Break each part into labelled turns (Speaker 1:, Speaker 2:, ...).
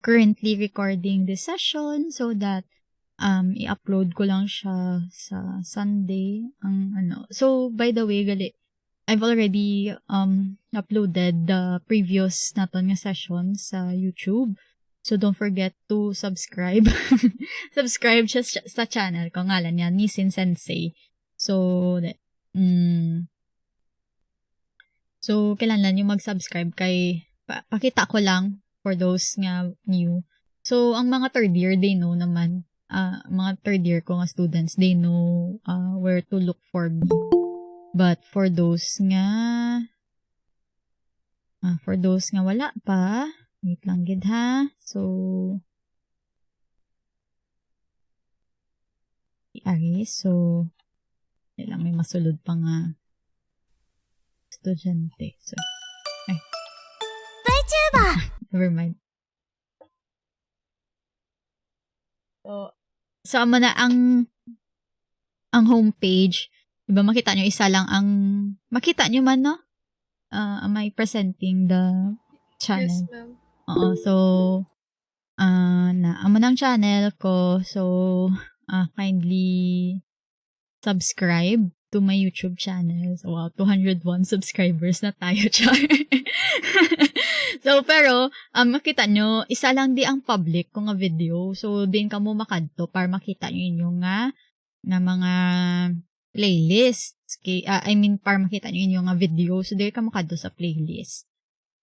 Speaker 1: currently recording this session so that i-upload ko lang siya sa Sunday. So, by the way, I've already uploaded the previous naton nga session sa YouTube. So, don't forget to subscribe. Subscribe siya sa channel ko. Ngalan niya, Nisin Sensei. So, kailangan yung mag-subscribe kay, pakita ko lang for those nga new. So, ang mga third year, they know naman. Mga third year ko nga students, they know where to look for me. But for those nga wala pa, wait lang gid ha. So, lang may masulod pa nga estudyante. So, VTuber! Never mind. So amo na ang homepage. Diba makita nyo, isa lang ang, makita nyo man, no? Am I presenting the channel?
Speaker 2: Yes, ma'am.
Speaker 1: So, amo ng channel ko. So, kindly subscribe to my YouTube channel. So, wow, 201 subscribers na tayo, char. So, pero, makita nyo, isa lang di ang public kung nga video. So, din ka mo makadto para makita nyo inyong nga mga playlist. Okay? Para makita nyo inyong nga video. So, di ka makadto sa playlist.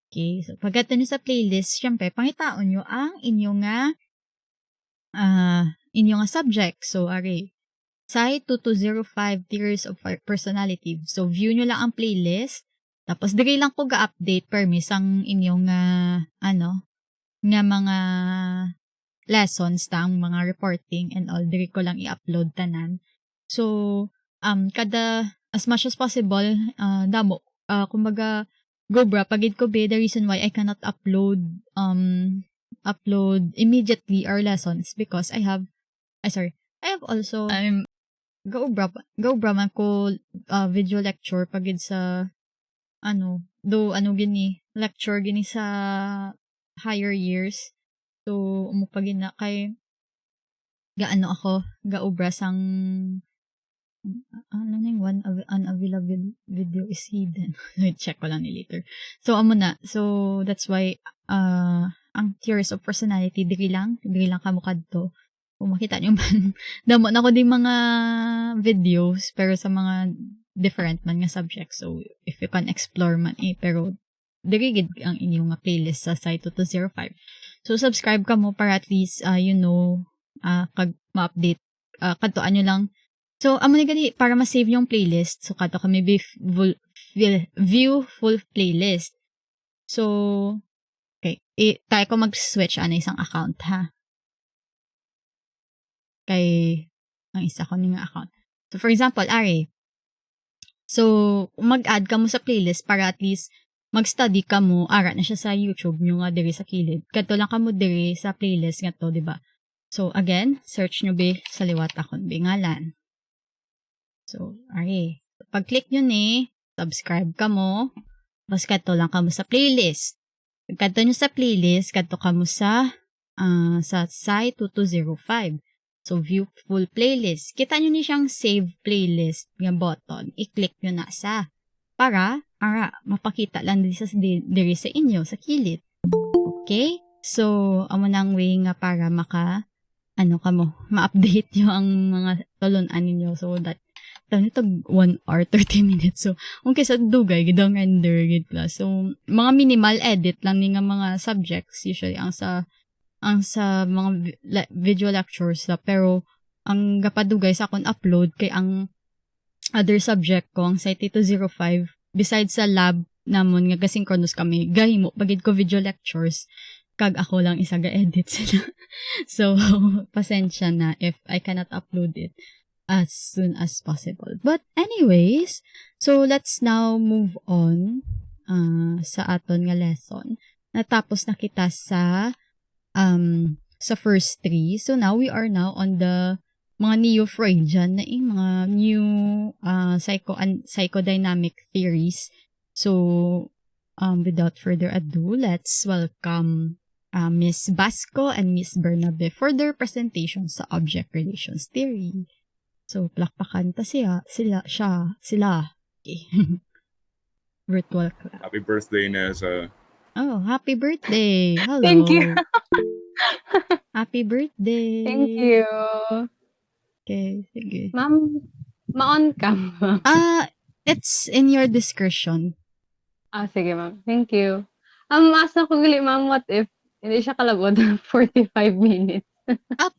Speaker 1: Okay? So, pagkata nyo sa playlist, syempre, pangitaon nyo ang inyong nga subject. So, Psy 2205 Theories of Personality. So, view nyo lang ang playlist. Tapos, diri lang ko ga-update permis ang inyong nga mga lessons tang mga reporting and all. Diri ko lang i-upload tanan. So, as much as possible, kumbaga, gobra, pagid ko be, the reason why I cannot upload immediately our lessons because I have also, gobra man ko, video lecture pagid sa, lecture gini sa higher years. So, umupagin na kay, gaobra sang, unavailable video is hidden. Check ko lang ni later. So, amo na. So, that's why, ang theories of personality, diri lang kamukad to. Kung makita nyo man, damo na ko din mga videos, pero sa mga different man nga subjects. So, if you can explore man, pero, dirigid ang inyong playlist sa Psy 2205. So, subscribe ka mo para at least, kag ma-update, kadtoan nyo lang. So, amo ni gani, para ma-save yung playlist, so kadto kami view full playlist. So, okay, tayo ko mag-switch isang account, ha? Kay, ang isa ko nga account. So, for example, so, mag-add ka mo sa playlist para at least mag-study ka mo, na siya sa YouTube nyo nga diri sa kilid. Kadto lang ka mo diri sa playlist nga to, diba? So, again, search nyo be sa liwat akong ngalan. So, pag-click nyo subscribe ka mo, tapos kadto lang ka mo sa playlist. Kadto nyo sa playlist, kadto ka mo sa Psy 2205. So, view full playlist. Kita nyo ni siyang save playlist nga button. I-click nyo na sa para, mapakita lang diri sa inyo, sa kilid. Okay? So, amo nang way nga para ma-update nyo ang mga tulunan ninyo. So, that, ito 1 hour, 30 minutes. So, kung kesa dugay, gidang render, gid plus. So, mga minimal edit lang ni nga mga subjects, usually, ang sa mga video lectures pero ang gapadugay sa akong upload kay ang other subject ko, ang Psy 2205, besides sa lab namon nga gasynchronous kami, gahimo pagid ko video lectures, kag ako lang isa ga-edit sila. So, pasensya na if I cannot upload it as soon as possible. But anyways, so let's now move on sa aton nga lesson. Natapos na kita sa first 3. So now we are now on the mga neo-Freudian na mga new psychodynamic theories. So without further ado, let's welcome Miss Basco and Miss Bernabe for their presentation sa object relations theory. So, plakpakan ta sila. Okay. Virtual class.
Speaker 2: Happy birthday, Nessa.
Speaker 1: Oh, happy birthday. Hello.
Speaker 3: Thank you.
Speaker 1: Happy birthday.
Speaker 3: Thank you.
Speaker 1: Okay, sige.
Speaker 3: Ma'am, ma-on cam ba?
Speaker 1: It's in your discretion.
Speaker 3: Sige ma'am. Thank you. Asa ko gali ma'am, what if hindi siya kalabot 45 minutes?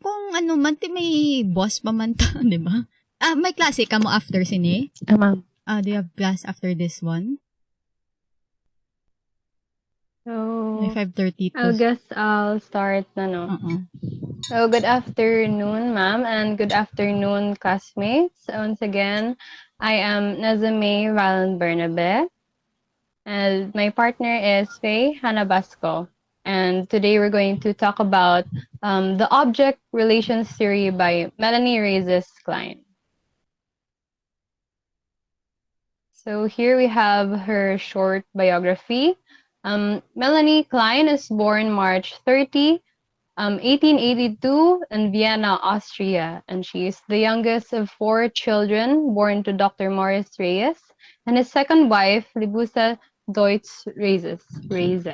Speaker 1: Kung man, may boss pa man ta, di ba? May klase ka mo after sini?
Speaker 3: Ma'am.
Speaker 1: Do you have class after this one?
Speaker 3: So,
Speaker 1: May 5:30
Speaker 3: I guess I'll start na, no? So, good afternoon, ma'am, and good afternoon, classmates. Once again, I am Nazame Valan Bernabe, and my partner is Faye Hanabasco. And today we're going to talk about the object relations theory by Melanie Reyes Klein. So here we have her short biography. Melanie Klein is born March 30, 1882 in Vienna, Austria, and she is the youngest of 4 children born to Dr. Morris Reyes and his second wife, Libusa Deutz Reyes.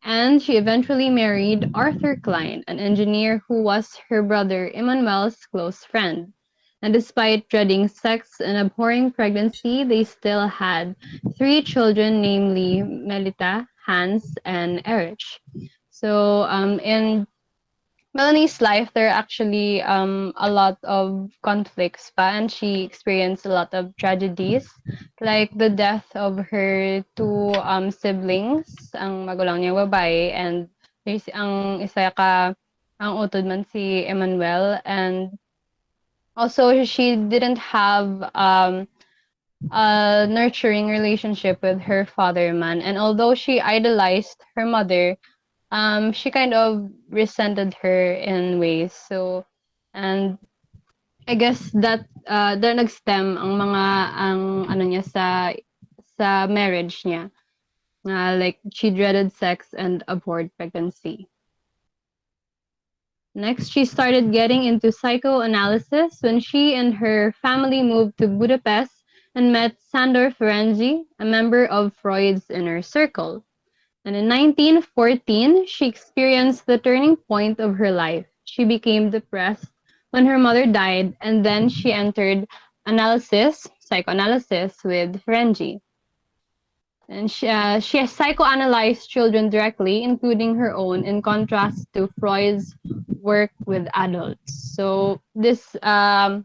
Speaker 3: And she eventually married Arthur Klein, an engineer who was her brother Emmanuel's close friend. And despite dreading sex and abhorring pregnancy, they still had 3 children, namely Melita, Hans, and Erich. So in Melanie's life, there are actually a lot of conflicts pa, and she experienced a lot of tragedies, like the death of her 2 siblings, ang magulang niya babae, and there's ang isa ka, ang utod man si Emmanuel, and also she didn't have a nurturing relationship with her father man, and although she idolized her mother, she kind of resented her in ways. So, and I guess that there nag-stem ang mga ano niya sa marriage niya. Like she dreaded sex and abhorred pregnancy. Next, she started getting into psychoanalysis when she and her family moved to Budapest and met Sandor Ferenczi, a member of Freud's inner circle. And in 1914, she experienced the turning point of her life. She became depressed when her mother died, and then she entered psychoanalysis with Ferenczi. And she has psychoanalyzed children directly, including her own, in contrast to Freud's work with adults. So this year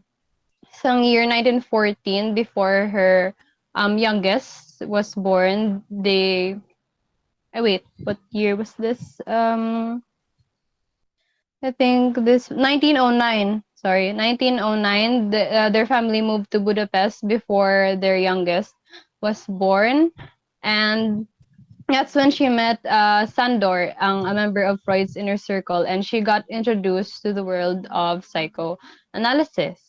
Speaker 3: 1914, before her youngest was born, what year was this? I think this 1909. Sorry, 1909. Their family moved to Budapest before their youngest was born, and that's when she met Sandor, a member of Freud's inner circle, and she got introduced to the world of psychoanalysis.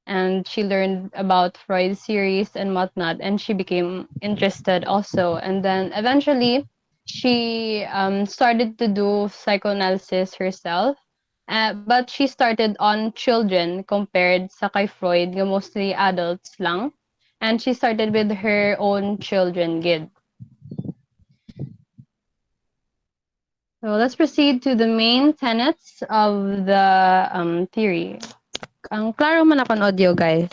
Speaker 3: And she learned about Freud's theories and whatnot, and she became interested also. And then eventually, she started to do psychoanalysis herself, but she started on children compared sa kay Freud, mostly adults lang. And she started with her own children gid. So let's proceed to the main tenets of the theory. Ang klaro man akong audio, guys.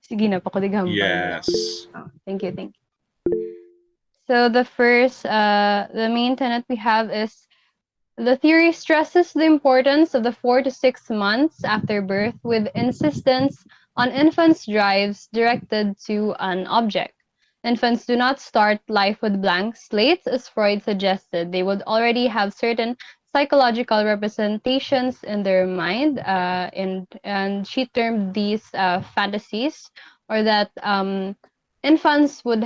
Speaker 3: Sige na, pakudigam.
Speaker 2: Yes.
Speaker 3: Thank you. So the first, the main tenet we have is the theory stresses the importance of the 4 to 6 months after birth with insistence on infants' drives directed to an object. Infants do not start life with blank slates, as Freud suggested. They would already have certain psychological representations in their mind, and she termed these fantasies, or that infants would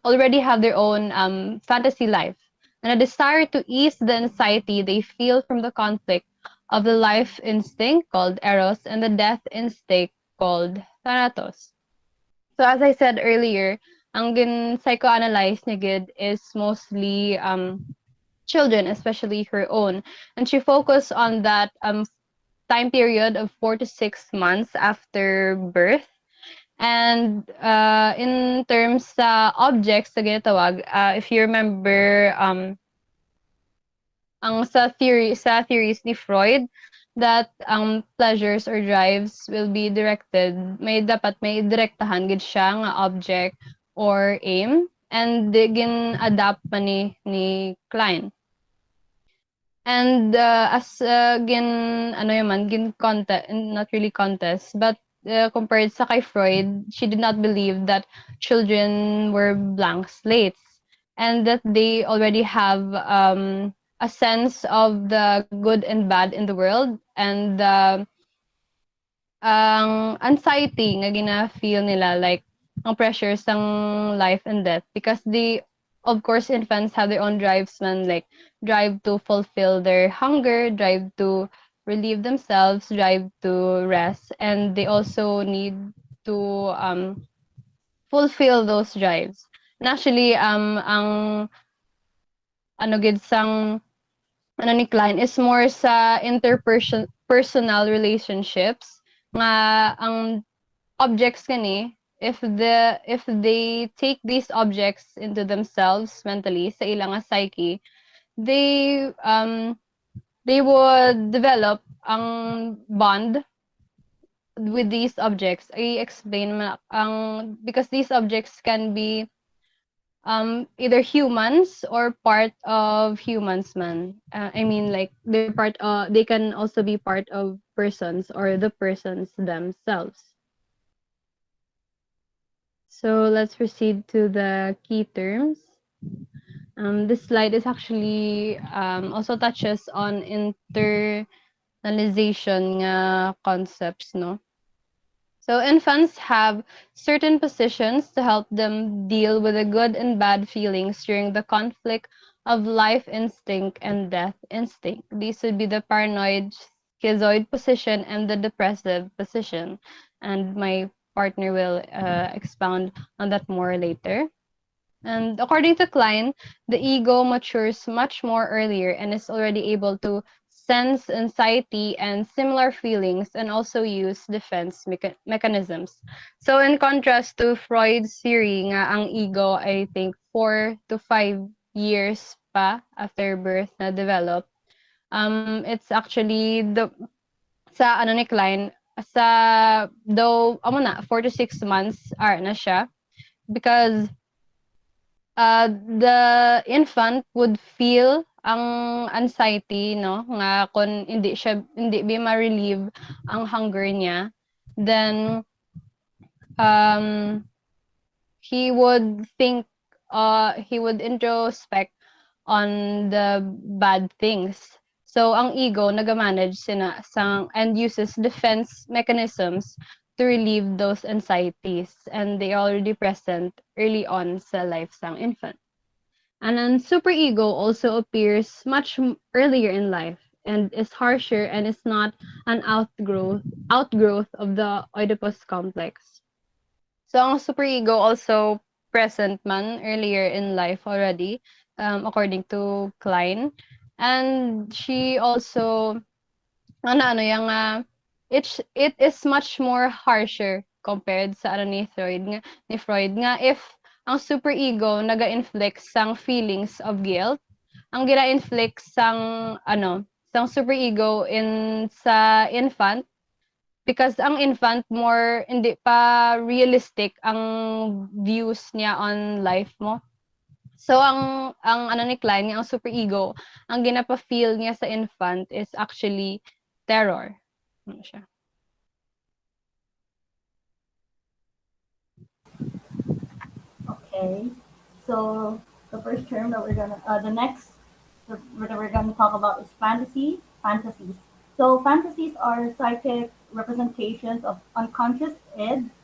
Speaker 3: already have their own fantasy life, and a desire to ease the anxiety they feel from the conflict of the life instinct called eros and the death instinct called thanatos. So as I said earlier, ang psychoanalyze ni Gid is mostly children, especially her own. And she focused on that time period of 4 to 6 months after birth. And in terms sa objects na ginatawag, if you remember, ang sa theories ni Freud, that pleasures or drives will be directed, may direktahan gid siya nga object or aim, and gin-adapt pa ni Klein. And as ano yaman, contest, not really contest, but compared sa kay Freud, she did not believe that children were blank slates and that they already have a sense of the good and bad in the world, and ang anxiety nga gina-feel nila, like ang pressures ng life and death, because of course infants have their own drives man, like drive to fulfill their hunger, drive to relieve themselves, drive to rest, and they also need to fulfill those drives. And actually ang ano gid sang ano ni Klein is more sa personal relationships nga ang objects kani, if they take these objects into themselves mentally sa ilang psyche, they would develop ang bond with these objects. I explain because these objects can be either humans or part of humans man. I mean, like they can also be part of persons or the persons themselves. So let's proceed to the key terms. This slide is actually also touches on internalization concepts, no? So infants have certain positions to help them deal with the good and bad feelings during the conflict of life instinct and death instinct. These would be the paranoid schizoid position and the depressive position. And my partner will expound on that more later. And according to Klein, the ego matures much more earlier and is already able to sense anxiety and similar feelings and also use defense mechanisms. So in contrast to Freud's theory nga ang ego, I think 4 to 5 years pa after birth na develop, it's actually sa ano ni Klein, sa though 4 to 6 months na siya, because the infant would feel ang anxiety, no, nga kung hindi ma-relieve ang hunger niya, then he would think, he would introspect on the bad things. So ang ego nagamanage and uses defense mechanisms to relieve those anxieties, and they are already present early on sa life sang infant. And then superego also appears much earlier in life and is harsher and is not an outgrowth of the Oedipus complex. So ang superego also present man earlier in life already, according to Klein. And she also it is much more harsher compared sa ni Freud nga if ang superego naga-inflict sang feelings of guilt, ang gina-inflict sang superego sa infant, because ang infant more hindi pa realistic ang views niya on life mo. So ang ni Klein, ang superego, ang ginapa-feel niya sa infant is actually terror. Ano siya?
Speaker 2: Okay, so the first term that we're gonna talk about is fantasies. So fantasies are psychic representations of unconscious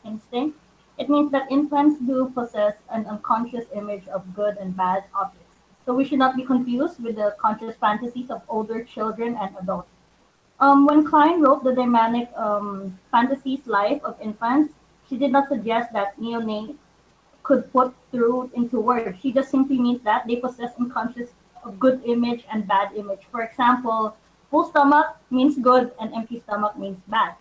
Speaker 2: instinct. It means that infants do possess an unconscious image of good and bad objects. So we should not be confused with the conscious fantasies of older children and adults. When Klein wrote the dynamic fantasies life of infants, she did not suggest that could put through into words. She just simply means that they possess unconscious of good image and bad image. For example, full stomach means good and empty stomach means bad.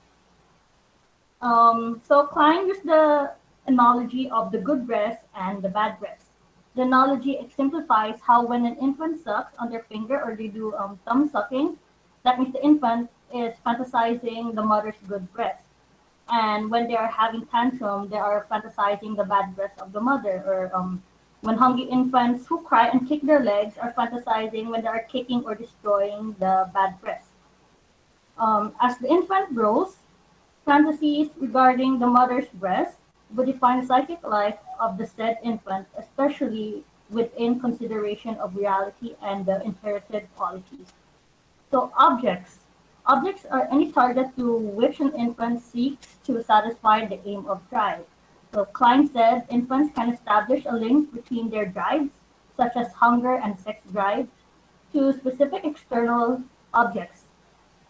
Speaker 2: So Klein used the analogy of the good breast and the bad breast. The analogy exemplifies how when an infant sucks on their finger or they do thumb sucking, that means the infant is fantasizing the mother's good breast. And when they are having tantrum, they are fantasizing the bad breast of the mother. Or when hungry infants who cry and kick their legs are fantasizing when they are kicking or destroying the bad breast. As the infant grows, fantasies regarding the mother's breast would define the psychic life of the said infant, especially within consideration of reality and the inherited qualities. So objects. Objects are any target to which an infant seeks to satisfy the aim of drive. So Klein said infants can establish a link between their drives, such as hunger and sex drive, to specific external objects.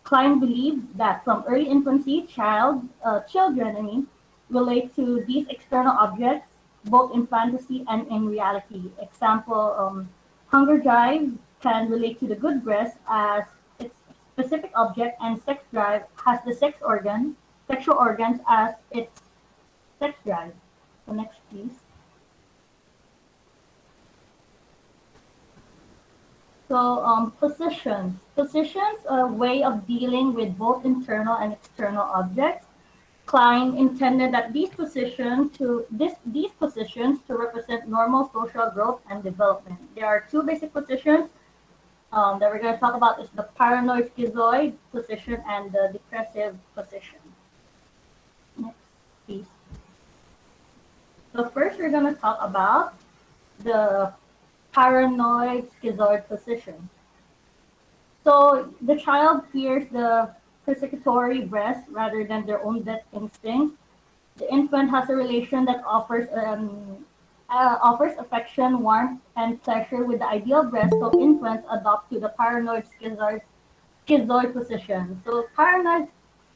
Speaker 2: Klein believed that from early infancy, children, relate to these external objects, both in fantasy and in reality. Example, hunger drive can relate to the good breast as its specific object, and sex drive has the sexual organs as its sex drive. So next, please. So positions. Positions are a way of dealing with both internal and external objects. Klein intended that these positions to represent normal social growth and development. There are two basic positions that we're going to talk about is the paranoid schizoid position and the depressive position. Next, please. So first we're going to talk about the paranoid schizoid position. So the child fears the persecutory breast rather than their own death instinct. The infant has a relation that offers affection, warmth, and pleasure with the ideal breast, so infants adopt to the paranoid schizoid position. So paranoid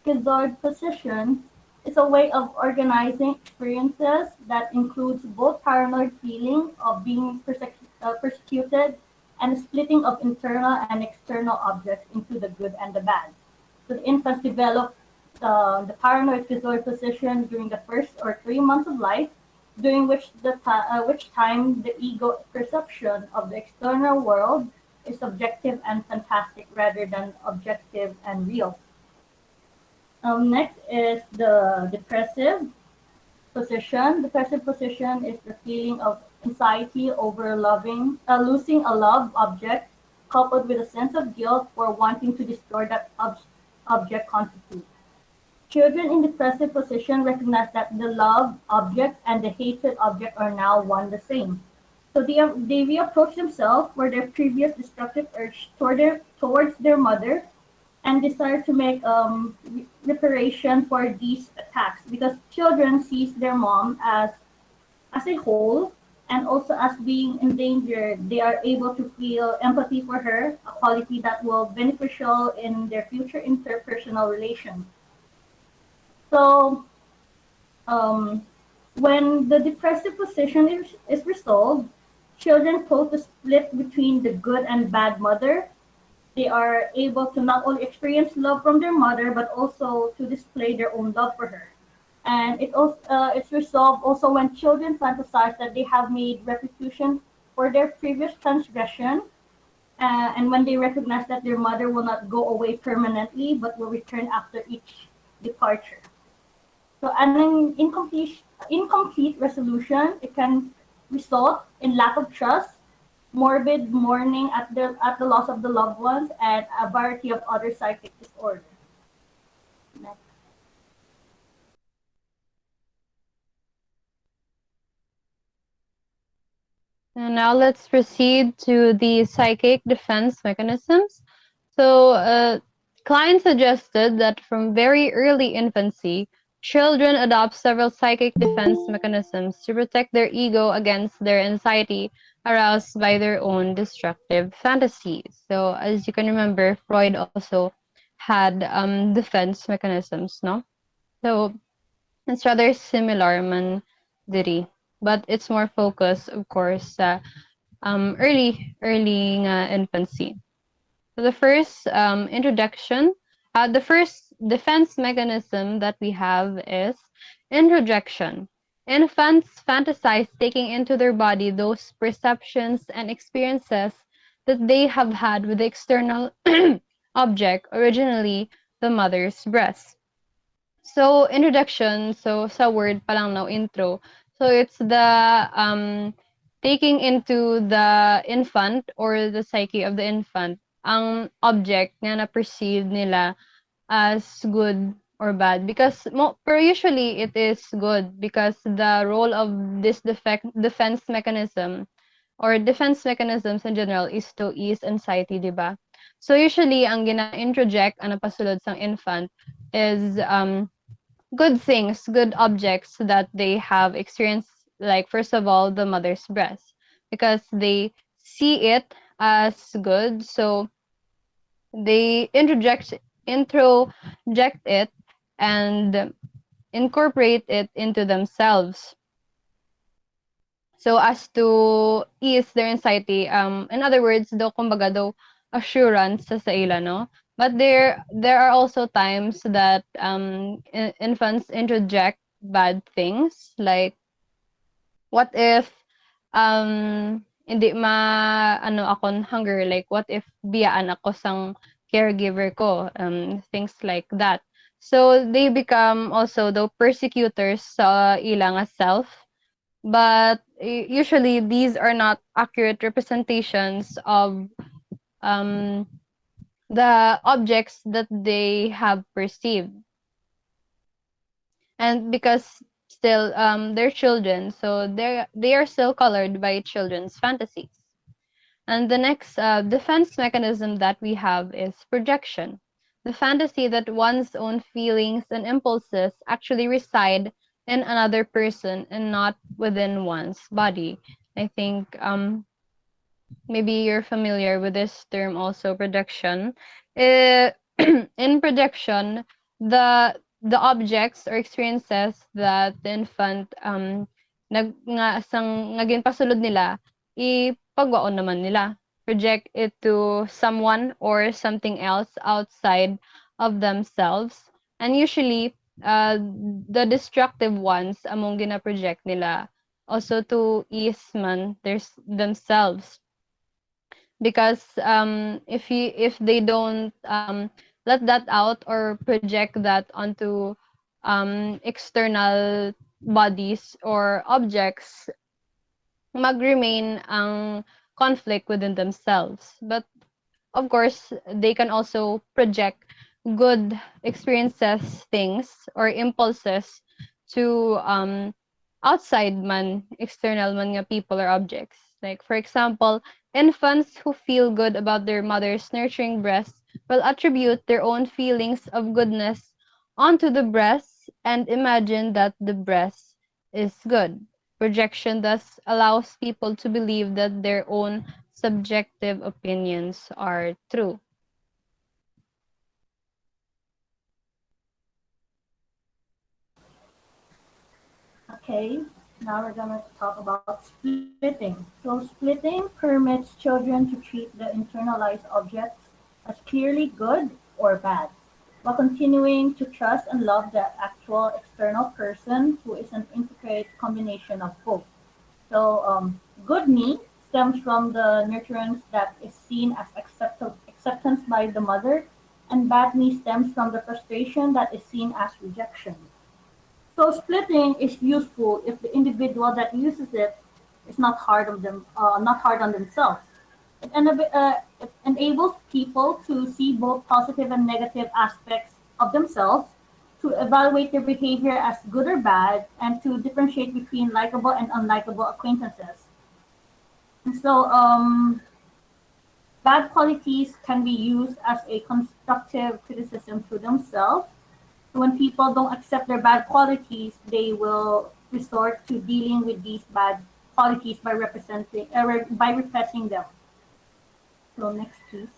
Speaker 2: schizoid position is a way of organizing experiences that includes both paranoid feeling of being persecuted and splitting of internal and external objects into the good and the bad. So the infants develop the paranoid schizoid position during the first or 3 months of life, during which time the ego perception of the external world is subjective and fantastic rather than objective and real. Next is the depressive position. Depressive position is the feeling of anxiety over losing a loved object, coupled with a sense of guilt for wanting to destroy that object constitute. Children in depressive position recognize that the loved object and the hated object are now one the same. So they reapproach themselves for their previous destructive urge towards their mother and desire to make reparation for these attacks because children sees their mom as a whole and also as being endangered. They are able to feel empathy for her, a quality that will beneficial in their future interpersonal relations. So um, when the depressive position is resolved, children pose the split between the good and bad mother. They are able to not only experience love from their mother, but also to display their own love for her. And it's resolved also when children fantasize that they have made restitution for their previous transgression, and when they recognize that their mother will not go away permanently, but will return after each departure. So an incomplete resolution, it can result in lack of trust, morbid mourning at the loss of the loved ones, and a variety of other psychic disorders. Next.
Speaker 3: And now let's proceed to the psychic defense mechanisms. So, Klein suggested that from very early infancy, children adopt several psychic defense mechanisms to protect their ego against their anxiety aroused by their own destructive fantasies. So, as you can remember, Freud also had defense mechanisms, no? So, it's rather similar man, diri. but it's more focused, of course, sa early infancy. So the first introduction, the first defense mechanism that we have is introjection. Infants fantasize taking into their body those perceptions and experiences that they have had with the external object, originally the mother's breast. So introduction, so sa word pa lang no, intro. So it's the taking into the infant or the psyche of the infant ang object nga na perceive nila as good or bad, because pero usually it is good, because the role of this defense mechanism or defense mechanisms in general is to ease anxiety, di ba? So usually ang gina-introject ang napasulod sang infant is good things, good objects that they have experienced, like first of all, the mother's breast, because they see it as good, so they introject it and incorporate it into themselves, so as to ease their anxiety. In other words, do kumbaga do assurance sa ila, no? But there are also times that infants introject bad things, like what if hindi ano akon hunger, like what if biyaan ako sang caregiver ko, things like that. So they become also the persecutors sa ilang self, but usually these are not accurate representations of um, the objects that they have perceived. And because still they're children, so they are still colored by children's fantasies. And the next defense mechanism that we have is projection, the fantasy that one's own feelings and impulses actually reside in another person and not within one's body. I think maybe you're familiar with this term also, projection. Uh, in projection, the objects or experiences that the infant nga sang naging pasulod nila, ipagwaon naman nila. Project it to someone or something else outside of themselves. And usually, the destructive ones among gina-project nila also to ease man themselves, because if they don't let that out or project that onto external bodies or objects, mag-remain ang conflict within themselves. But of course, they can also project good experiences, things, or impulses to outside man, external man nga people or objects. Like, for example, infants who feel good about their mother's nurturing breast will attribute their own feelings of goodness onto the breast and imagine that the breast is good. Projection thus allows people to believe that their own subjective opinions are true.
Speaker 2: Okay, now we're going to talk about splitting. So, splitting permits children to treat the internalized objects as clearly good or bad, while continuing to trust and love the actual external person who is an intricate combination of both. So, good me stems from the nurturance that is seen as acceptance by the mother, and bad me stems from the frustration that is seen as rejection. So splitting is useful if the individual that uses it is not hard on themselves. It enables people to see both positive and negative aspects of themselves, to evaluate their behavior as good or bad, and to differentiate between likable and unlikable acquaintances. And so, bad qualities can be used as a constructive criticism to themselves. When people don't accept their bad qualities, they will resort to dealing with these bad qualities by by repressing them. So next, please.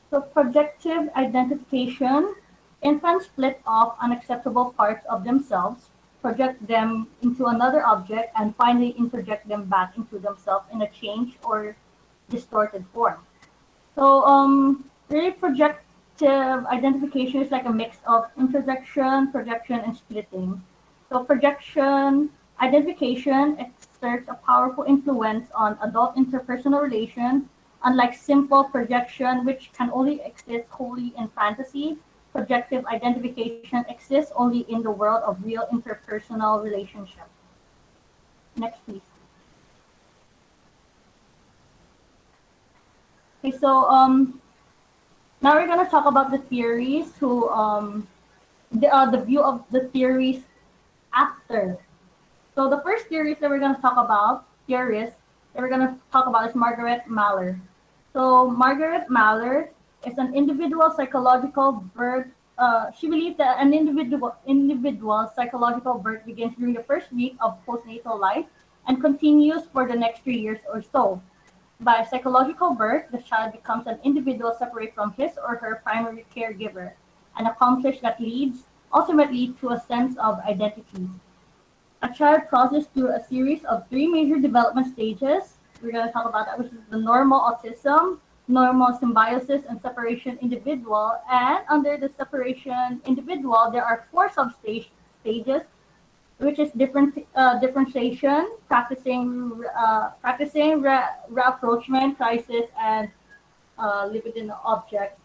Speaker 2: So projective identification. Infants split off unacceptable parts of themselves, project them into another object, and finally interject them back into themselves in a changed or distorted form. So really projective identification is like a mix of introjection, projection, and splitting. So projection identification exerts a powerful influence on adult interpersonal relations. Unlike simple projection, which can only exist wholly in fantasy, projective identification exists only in the world of real interpersonal relationships. Next, please. Okay, so now we're gonna talk about the theories who the view of the theories after. So the first theorist that we're gonna talk about is Margaret Mahler. So Margaret Mahler is an individual psychological birth. She believed that an individual psychological birth begins during the first week of postnatal life and continues for the next 3 years or so. By psychological birth, the child becomes an individual separate from his or her primary caregiver, an accomplishment that leads ultimately to a sense of identity. A child processes through a series of three major development stages. We're going to talk about that, which is the normal autism, normal symbiosis, and separation individual. And under the separation individual, there are four stages, which is differentiation, practicing rapprochement, crisis, and libidinal object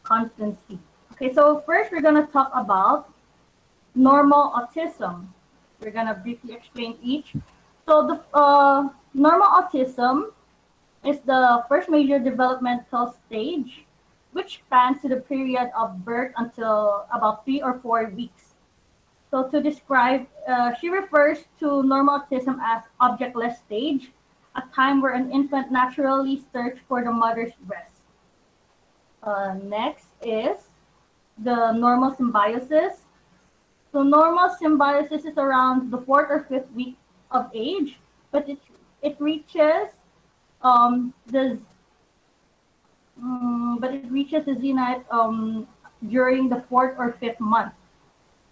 Speaker 2: constancy. Okay, so first we're going to talk about normal autism. We're going to briefly explain each. So the normal autism is the first major developmental stage, which spans to the period of birth until about 3 or 4 weeks. So to describe, she refers to normal autism as objectless stage, a time where an infant naturally searches for the mother's breast. Next is the normal symbiosis. So normal symbiosis is around the fourth or fifth week of age, but it reaches the zenith during the fourth or fifth month.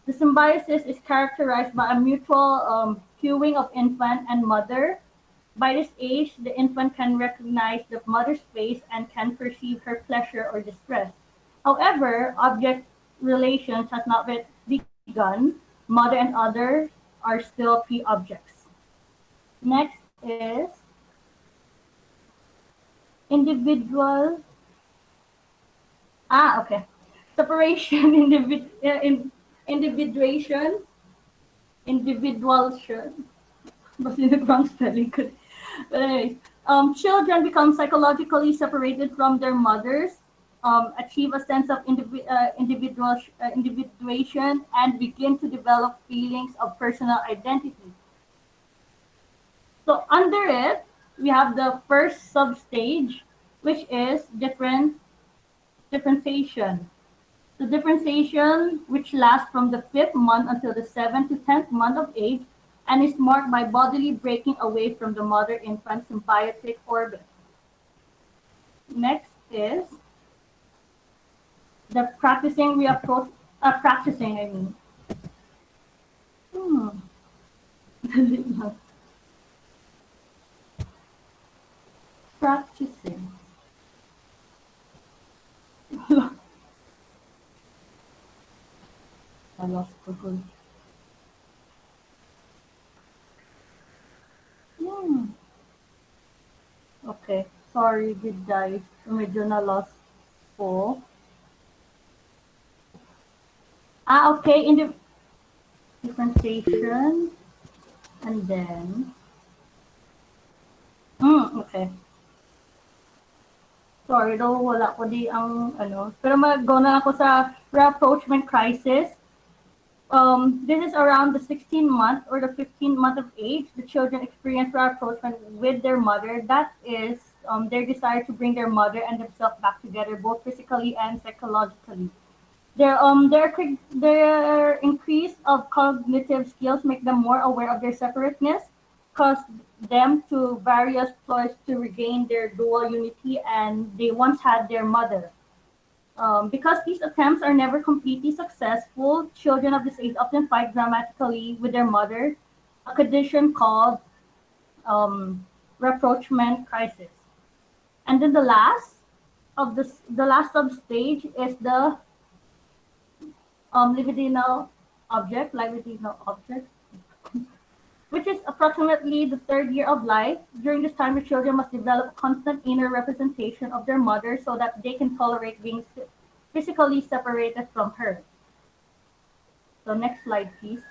Speaker 2: The symbiosis is characterized by a mutual cueing of infant and mother. By this age, the infant can recognize the mother's face and can perceive her pleasure or distress. However, object relations has not yet begun. Mother and other are still pre-objects. Next is individual. Okay. Separation, individuation, individualtion. Basta yung wrong spelling ko. But anyways, children become psychologically separated from their mothers, achieve a sense of individuation, and begin to develop feelings of personal identity. So under it, we have the first substage, which is differentiation. The differentiation, which lasts from the 5th month until the 7th to 10th month of age, and is marked by bodily breaking away from the mother-infant symbiotic orbit. Next is the practicing reapproach. Practicing, I mean. Practicing. I lost the good. Okay, sorry, good guys. Medyo na lost po. Okay, in the differentiation, and then, okay. Sorry daw, wala ko di ang ano. Pero mag-go na ako sa rapprochement crisis. This is around the 16th month or the 15th month of age. The children experience rapprochement with their mother. That is their desire to bring their mother and themselves back together, both physically and psychologically. Their increase of cognitive skills make them more aware of their separateness, cause them to various ploys to regain their dual unity, and they once had their mother. Because these attempts are never completely successful, children of this age often fight dramatically with their mother, a condition called um, rapprochement crisis. And then the last sub-stage is the libidinal object, which is approximately the third year of life. During this time, the children must develop a constant inner representation of their mother so that they can tolerate being physically separated from her. So next slide, please.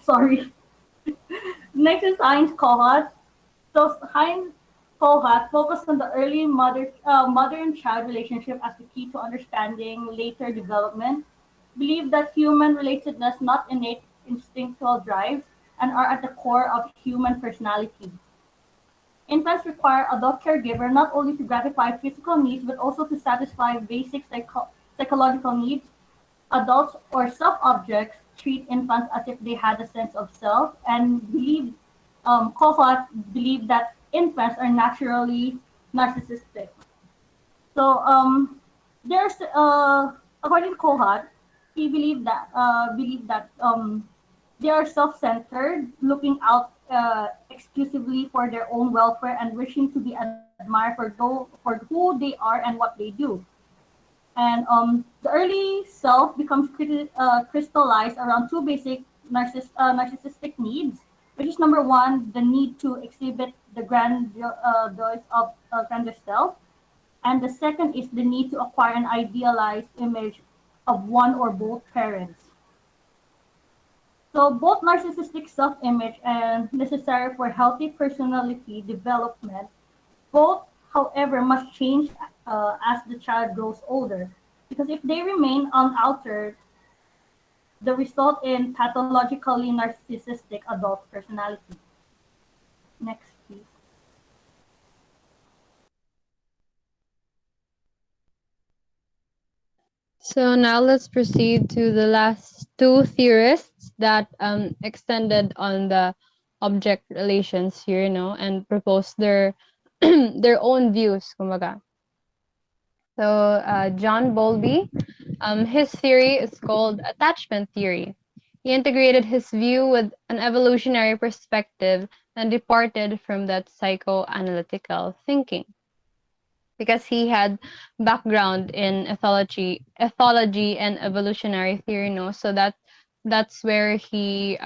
Speaker 2: Sorry. Next is Heinz Kohut. So Heinz Kohut focused on the early mother and child relationship as the key to understanding later development. Believe that human relatedness, not innate instinctual drives, and are at the core of human personality. Infants require adult caregiver not only to gratify physical needs but also to satisfy basic psychological needs. Adults or self-objects treat infants as if they had a sense of self and Kohut believed that infants are naturally narcissistic. So there's according to Kohut, he believed that they are self-centered, looking out exclusively for their own welfare and wishing to be admired for who they are and what they do. And the early self becomes crystallized around two basic narcissistic needs, which is number one, the need to exhibit the grandeur self, and the second is the need to acquire an idealized image of one or both parents. So both narcissistic self-image and necessary for healthy personality development, both, however, must change as the child grows older. Because if they remain unaltered, the result in pathologically narcissistic adult personality. Next, please.
Speaker 3: So now let's proceed to the last two theorists that extended on the object relations here, and proposed their their own views, kumbaga. So John Bowlby, his theory is called attachment theory. He integrated his view with an evolutionary perspective and departed from that psychoanalytical thinking because he had background in ethology and evolutionary theory, no? So that's where he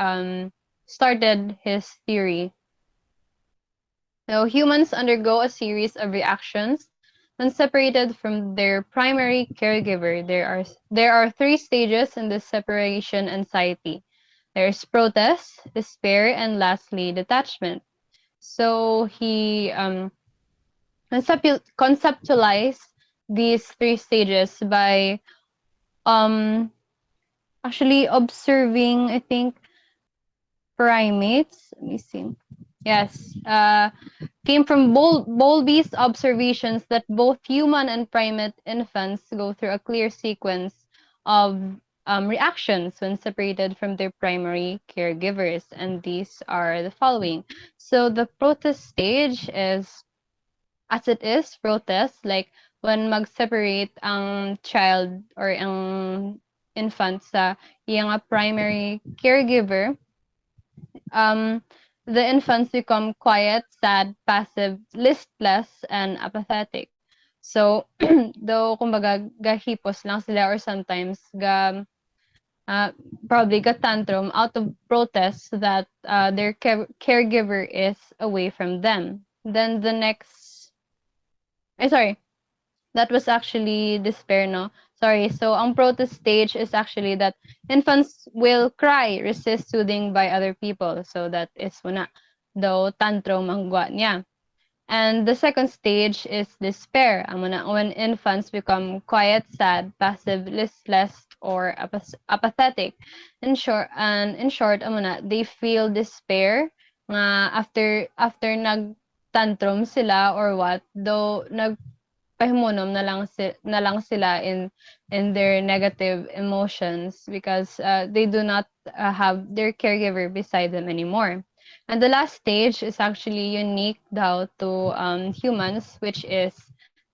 Speaker 3: started his theory. So humans undergo a series of reactions when separated from their primary caregiver. There are three stages in this separation anxiety. There's protest, despair, and lastly detachment. So he conceptualize these three stages by um actually observing, I think, primates. Let me see. Yes, came from Bowlby's observations that both human and primate infants go through a clear sequence of reactions when separated from their primary caregivers, and these are the following. So the protest stage is as it is protest, like when mag-separate ang child or ang infant sa iyang primary caregiver, um, the infants become quiet, sad, passive, listless, and apathetic. So, though, kumbaga, gahipos lang sila or sometimes uh, probably tantrum out of protest that their caregiver is away from them. Then the next, sorry, that was actually despair, no? Sorry. So, ang protest stage is actually that infants will cry, resist soothing by other people. So, that is una. Though tantrum ang gwa niya. And the second stage is despair. Ang muna, when infants become quiet, sad, passive, listless, or apathetic. In short, ang muna, they feel despair nga after nag tantrum sila or what, though pahimunom na lang sila in their negative emotions because they do not have their caregiver beside them anymore. And the last stage is actually unique daw to humans, which is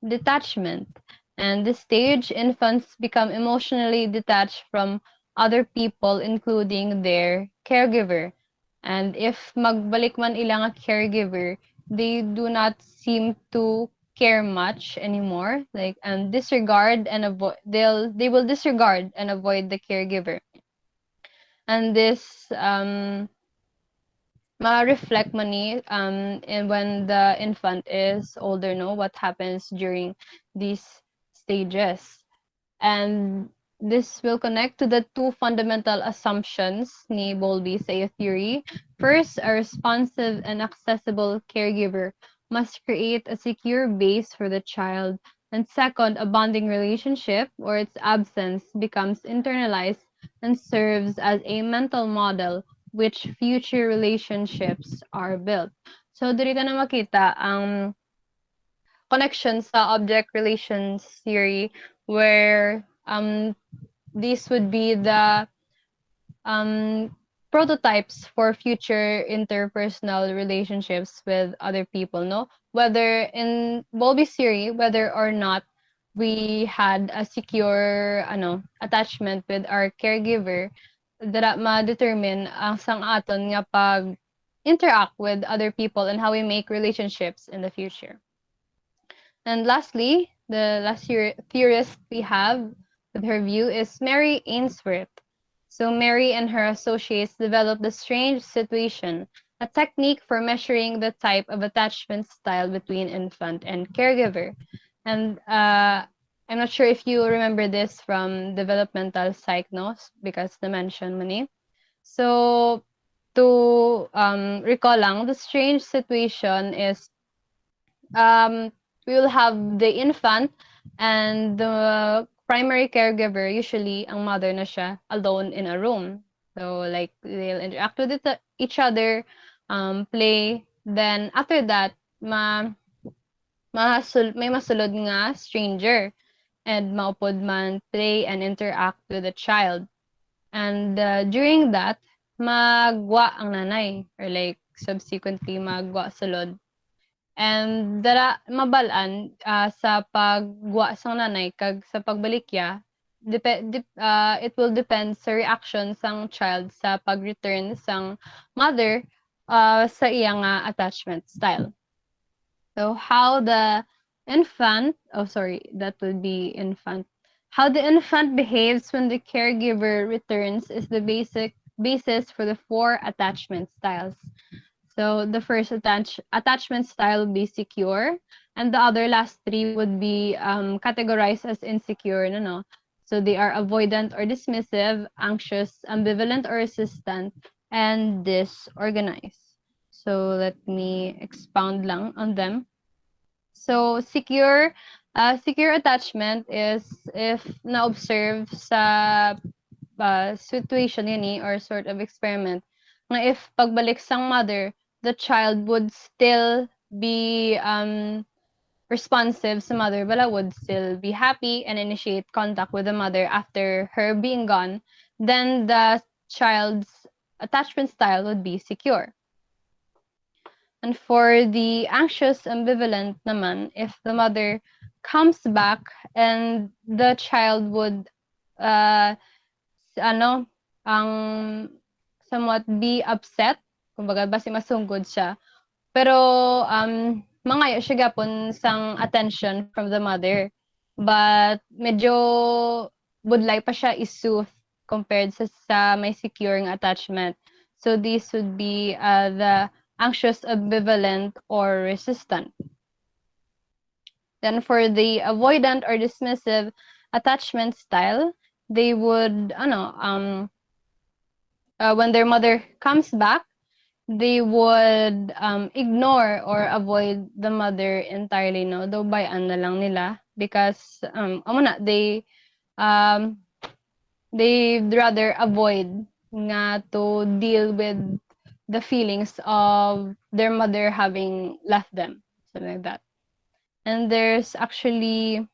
Speaker 3: detachment. And this stage, infants become emotionally detached from other people, including their caregiver. And if magbalik man ilang a caregiver, they do not seem to care much anymore. Like and disregard and avoid they will disregard and avoid the caregiver. And this ma-reflect money and when the infant is older, no, what happens during these stages. And this will connect to the two fundamental assumptions ni Bowlby's A theory. First, a responsive and accessible caregiver must create a secure base for the child. And second, a bonding relationship or its absence becomes internalized and serves as a mental model which future relationships are built. So, dito na makita ang connection sa object relations theory where these would be the um, prototypes for future interpersonal relationships with other people, no? Whether in Bowlby's theory, whether or not we had a secure attachment with our caregiver, dara ma-determine ang sang aton nga pag interact with other people and how we make relationships in the future. And lastly, the last theorist we have with her view is Mary Ainsworth. So Mary and her associates developed the strange situation, a technique for measuring the type of attachment style between infant and caregiver. And I'm not sure if you remember this from developmental psych, no? Because the mention money. So to recall lang, the strange situation is um, we will have the infant and the primary caregiver, usually ang mother na siya, alone in a room. So like they'll interact with each other, play. Then after that, may masulod nga stranger and maupod man play and interact with the child. And during that, magwa ang nanay or like subsequently magwa sulod. And dara mabalaan sa pagwa sang nanay kag sa pagbalikya it will depend sa reaction sang child sa pag-return sang mother sa iyang attachment style. So how the infant, oh sorry, that would be infant. How the infant behaves when the caregiver returns is the basis for the 4 attachment styles. So the first attachment style would be secure, and the other last 3 would be categorized as insecure. No. So they are avoidant or dismissive, anxious, ambivalent or resistant, and disorganized. So let me expound lang on them. So secure attachment is if na-observe sa situation yun or sort of experiment na if pagbalik sang mother, the child would still be responsive sa mother, but would still be happy and initiate contact with the mother after her being gone, then the child's attachment style would be secure. And for the anxious ambivalent naman, if the mother comes back and the child would ang somewhat be upset, kumbaga basi masunggod siya. Pero mangayo siya gapon sang attention from the mother. But medyo budlay pa siya is-soothe compared sa may secure nga attachment. So these would be the anxious, ambivalent, or resistant. Then for the avoidant or dismissive attachment style, they would when their mother comes back, they would ignore or avoid the mother entirely, no? Though bayan na lang nila because they'd rather avoid nga to deal with the feelings of their mother having left them, something like that. And there's actually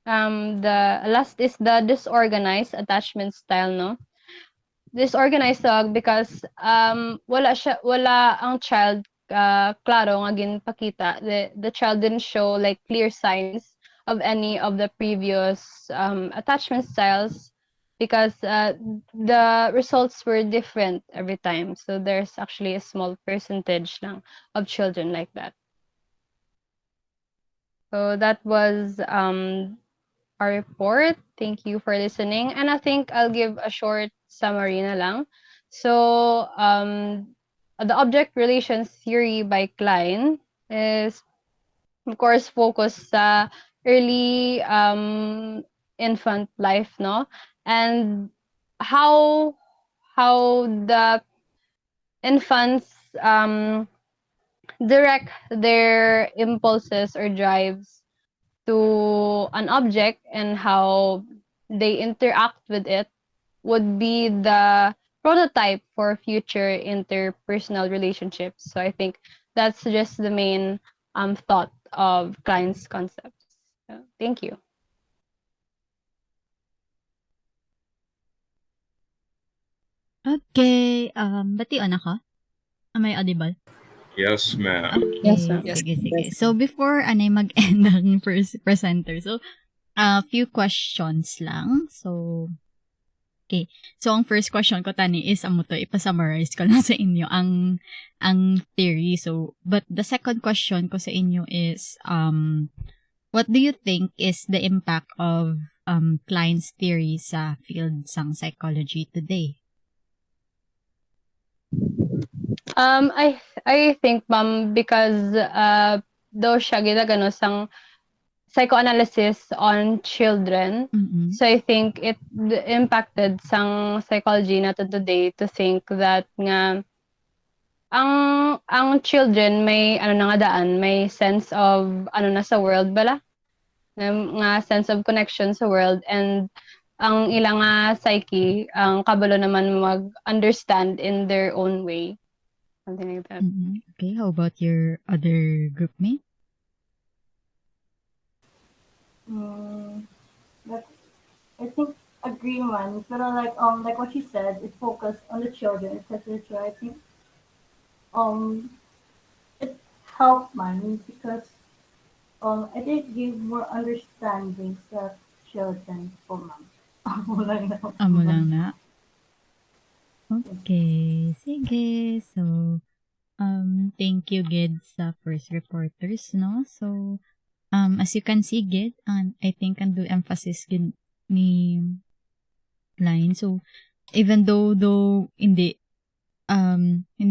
Speaker 3: the last is the disorganized attachment style, no? Disorganized dog because wala ang child klaro nga ginpakita. The child didn't show like clear signs of any of the previous attachment styles, because the results were different every time. So there's actually a small percentage lang of children like that. So that was our report. Thank you for listening. And I think I'll give a short summary na lang. So the object relations theory by Klein is, of course, focused sa early infant life, no? And how the infants direct their impulses or drives to an object, and how they interact with it would be the prototype for future interpersonal relationships. So I think that's just the main thought of Klein's concepts. So, thank you.
Speaker 1: Okay, bation ako? Am I audible?
Speaker 4: Yes, ma'am.
Speaker 1: Okay,
Speaker 3: Yes, ma'am.
Speaker 1: sige. So, before anay mag-end ng first presenter, so, few questions lang. So, okay. So, ang first question ko, Tani, is amo to, ipasummarize ko lang sa inyo ang theory. So, but the second question ko sa inyo is, what do you think is the impact of Klein's theory sa field sang psychology today?
Speaker 3: I think, ma'am, because daw siya ginagano sang psychoanalysis on children.
Speaker 1: Mm-mm.
Speaker 3: So I think it impacted sang psychology natin today to think that nga ang children may ano na nga daan, may sense of ano na sa world bala, nga sense of connection sa world, and ang ilang psyche ang kabalo naman mag-understand in their own way. Something like that.
Speaker 1: Mm-hmm. Okay, how about your other group mate?
Speaker 2: But I think agree, man. Pero like what she said, it focused on the children, etc. I think it helped, man, because I think give more understanding sa children po, ma'am. Amo lang na.
Speaker 1: Amo lang na. Okay, sige. So, thank you, Gid, sa first reporters, no? So, as you can see, Gid, I think ando emphasis gid ni Klein. So, even though hindi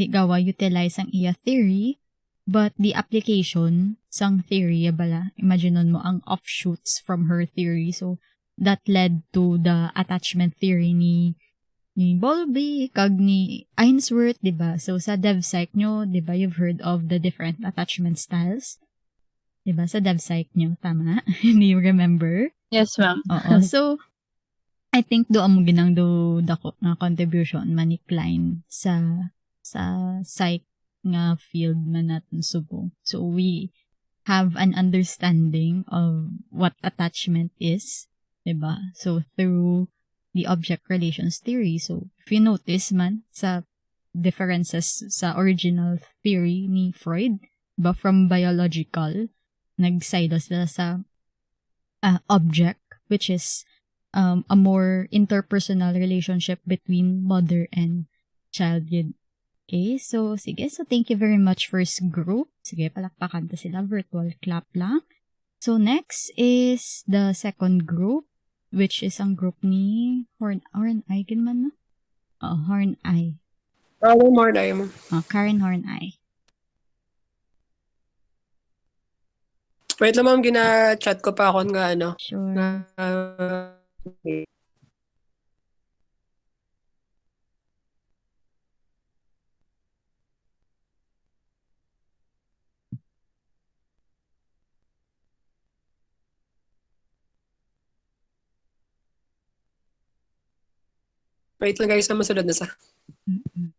Speaker 1: gawa utilize ang iya theory, but the application sang theory bala, imagineon mo ang offshoots from her theory. So, that led to the attachment theory ni Bowlby, kag ni Ainsworth, diba? So, sa DevPsych nyo, diba, you've heard of the different attachment styles? Diba? Sa DevPsych nyo, tama? Hindi you remember?
Speaker 3: Yes, ma'am.
Speaker 1: Oo. So, I think do amo ginang do dako nga contribution man ni Klein sa psych nga field man natin subo. So, we have an understanding of what attachment is, diba? So, through the object relations theory. So, if you notice man, sa differences sa original theory ni Freud, ba from biological, nagside sila sa object, which is a more interpersonal relationship between mother and child. Okay, so, sige. So, thank you very much, first group. Sige, palakpakan ta sila. Virtual clap lang. So, next is the second group, which is ang group ni Horney, man na? Horney.
Speaker 5: Horney mo.
Speaker 1: Karen Horney.
Speaker 5: Wait lang, ma'am, gina-chat ko pa ako nga ano.
Speaker 1: Sure.
Speaker 5: Wait lang, guys, na masunod na sa.
Speaker 1: Mm-mm.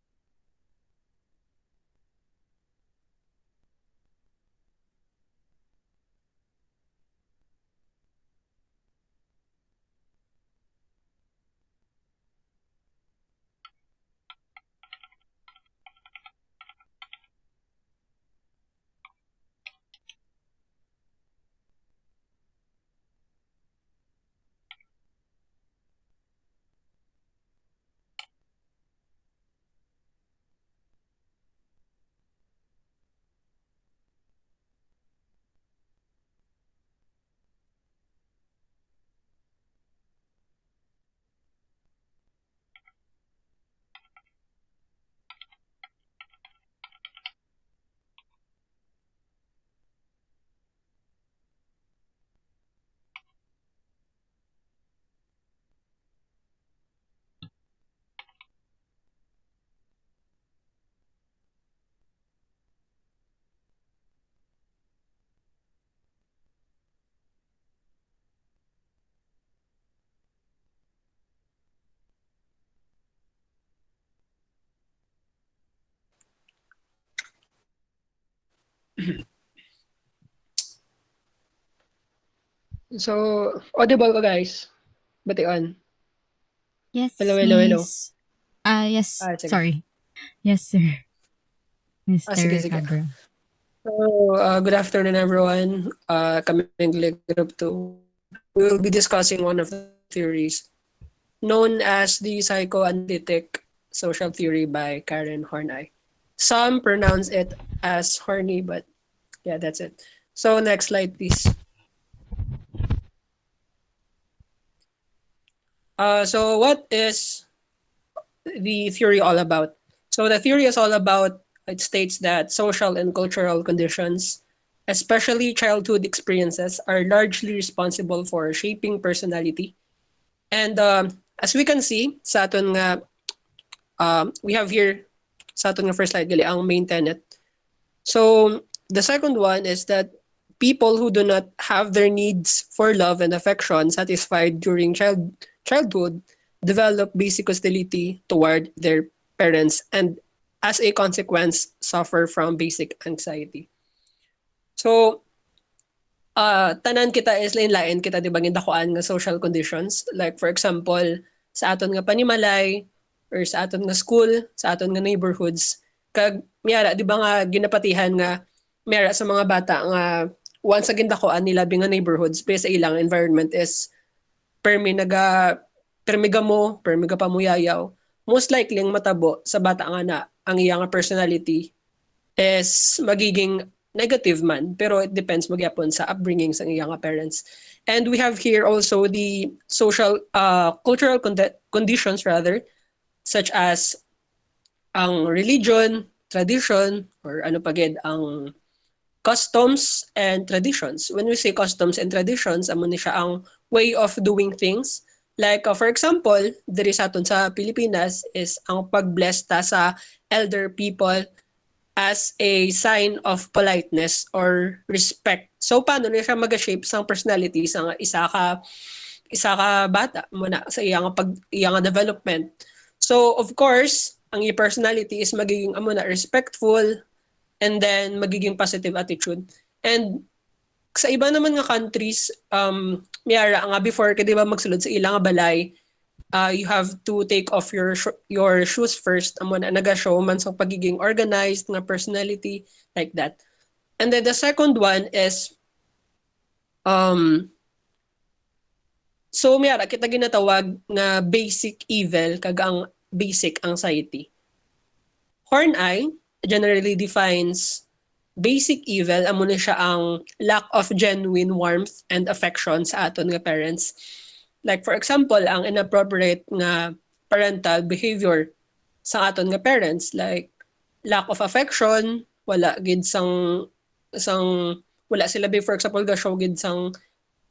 Speaker 5: So, audible ko guys. Bation. Hello,
Speaker 1: Yes,
Speaker 5: hello, hello.
Speaker 1: Miss. Yes.
Speaker 5: Sige.
Speaker 1: Sorry. Yes, sir.
Speaker 5: Sige,
Speaker 1: Mr.
Speaker 5: sige.
Speaker 1: Cabra.
Speaker 5: So, good afternoon everyone. Kaming Group 2. We will be discussing one of the theories known as the psychoanalytic social theory by Karen Horney. Some pronounce it as Horney, but yeah, that's it. So, next slide, please. So, what is the theory all about? So the theory is all about, it states that social and cultural conditions, especially childhood experiences, are largely responsible for shaping personality. And as we can see, sa aton nga, we have here, sa aton nga first slide, gali, ang main tenet. So the second one is that people who do not have their needs for love and affection satisfied during childhood develop basic hostility toward their parents and as a consequence suffer from basic anxiety. So tanan kita is lain-lain kita di ba gindakuan nga social conditions, like for example sa aton nga panimalay or sa aton nga school, sa aton nga neighborhoods, kag miyara di ba nga ginapatihan nga miyara sa mga bata nga once again dakuan nila nga neighborhoods based sa ilang environment is permiga mo, permiga pamuyayaw, most likely ang matabo sa bata nga na ang iyang personality is magiging negative man, pero it depends magyapon sa upbringing sa iyang parents. And we have here also the social, cultural conditions rather, such as ang religion, tradition, or ano pagid ang customs and traditions. When we say customs and traditions, amo ni siya ang way of doing things. Like for example, diri sa aton sa Pilipinas is ang pag-bless ta sa elder people as a sign of politeness or respect. So paano niya siya mag-shape sa personality sa isa ka bata muna sa iyang development. So of course, ang iyang personality is magiging amo na respectful and then magiging positive attitude. And sa iba naman nga countries, miyara nga before ka di ba magsulod sa ilang balay, you have to take off your shoes first amo na naga-show man sa pagiging organized nga personality, like that. And then the second one is so miyara kita ginatawag na basic evil kag ang basic anxiety. Horney generally defines basic evil amo na siya ang lack of genuine warmth and affection sa aton nga parents. Like for example, ang inappropriate nga parental behavior sa aton nga parents, like lack of affection, wala gid sang wala sila for example ga show gid sang